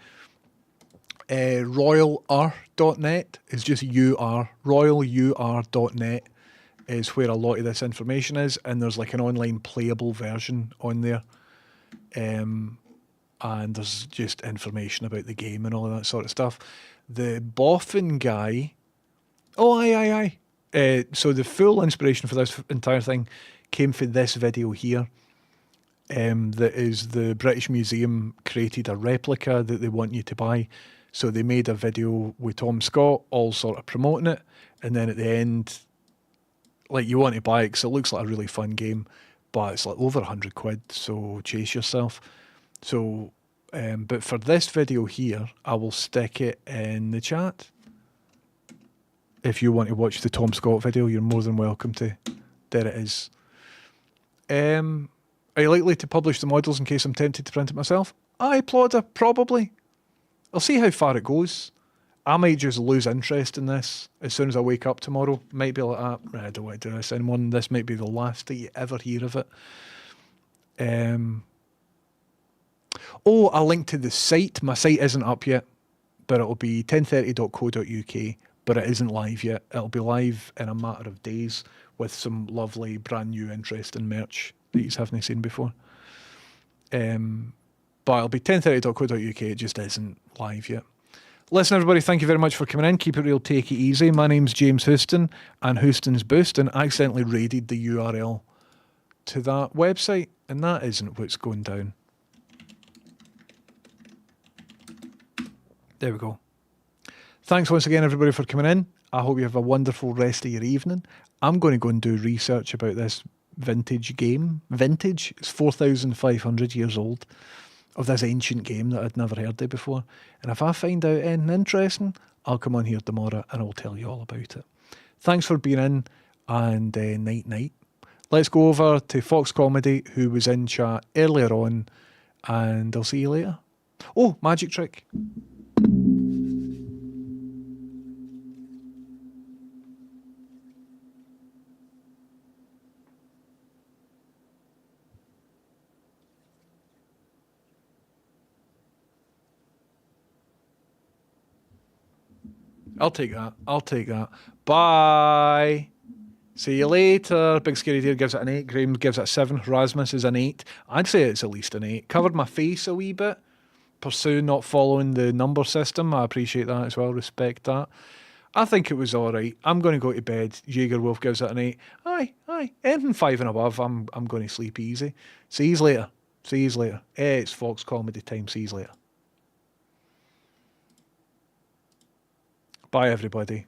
RoyalUR.net is just UR. RoyalUR.net is where a lot of this information is, and there's like an online playable version on there. And there's just information about the game and all of that sort of stuff. The Boffin guy, aye. So the full inspiration for this entire thing came from this video here. That is the British Museum created a replica that they want you to buy. So they made a video with Tom Scott, all sort of promoting it, and then at the end, like, you want to buy it because it looks like a really fun game, but it's like over £100, so chase yourself. So, but for this video here, I will stick it in the chat. If you want to watch the Tom Scott video, you're more than welcome to. There it is. Are you likely to publish the models in case I'm tempted to print it myself? Aye, Plodder, probably. I'll see how far it goes. I might just lose interest in this as soon as I wake up tomorrow. Might be like that. I don't want to do this anymore. This might be the last that you ever hear of it. Oh, a link to the site. My site isn't up yet, but it'll be 1030.co.uk, but it isn't live yet. It'll be live in a matter of days with some lovely, brand new, interesting merch that you haven't seen before. But it'll be 1030.co.uk. It just isn't live yet. Listen, everybody, thank you very much for coming in. Keep it real, take it easy. My name's James Houston, and Houston's Boostin' accidentally raided the URL to that website, and that isn't what's going down. There we go. Thanks once again, everybody, for coming in. I hope you have a wonderful rest of your evening. I'm going to go and do research about this vintage game. Vintage? It's 4,500 years old. Of this ancient game that I'd never heard of before. And if I find out anything interesting, I'll come on here tomorrow and I'll tell you all about it. Thanks for being in, and night. Let's go over to Fox Comedy, who was in chat earlier on, and I'll see you later. Oh, magic trick. I'll take that. Bye. See you later. Big Scary Deer gives it an 8. Graham gives it a 7. Rasmus is an 8. I'd say it's at least an 8. Covered my face a wee bit. Pursue not following the number system. I appreciate that as well. Respect that. I think it was all right. I'm going to go to bed. Jaeger Wolf gives it an 8. Aye. Anything 5 and above, I'm going to sleep easy. See you later. It's Fox Comedy time. See you later. Bye, everybody.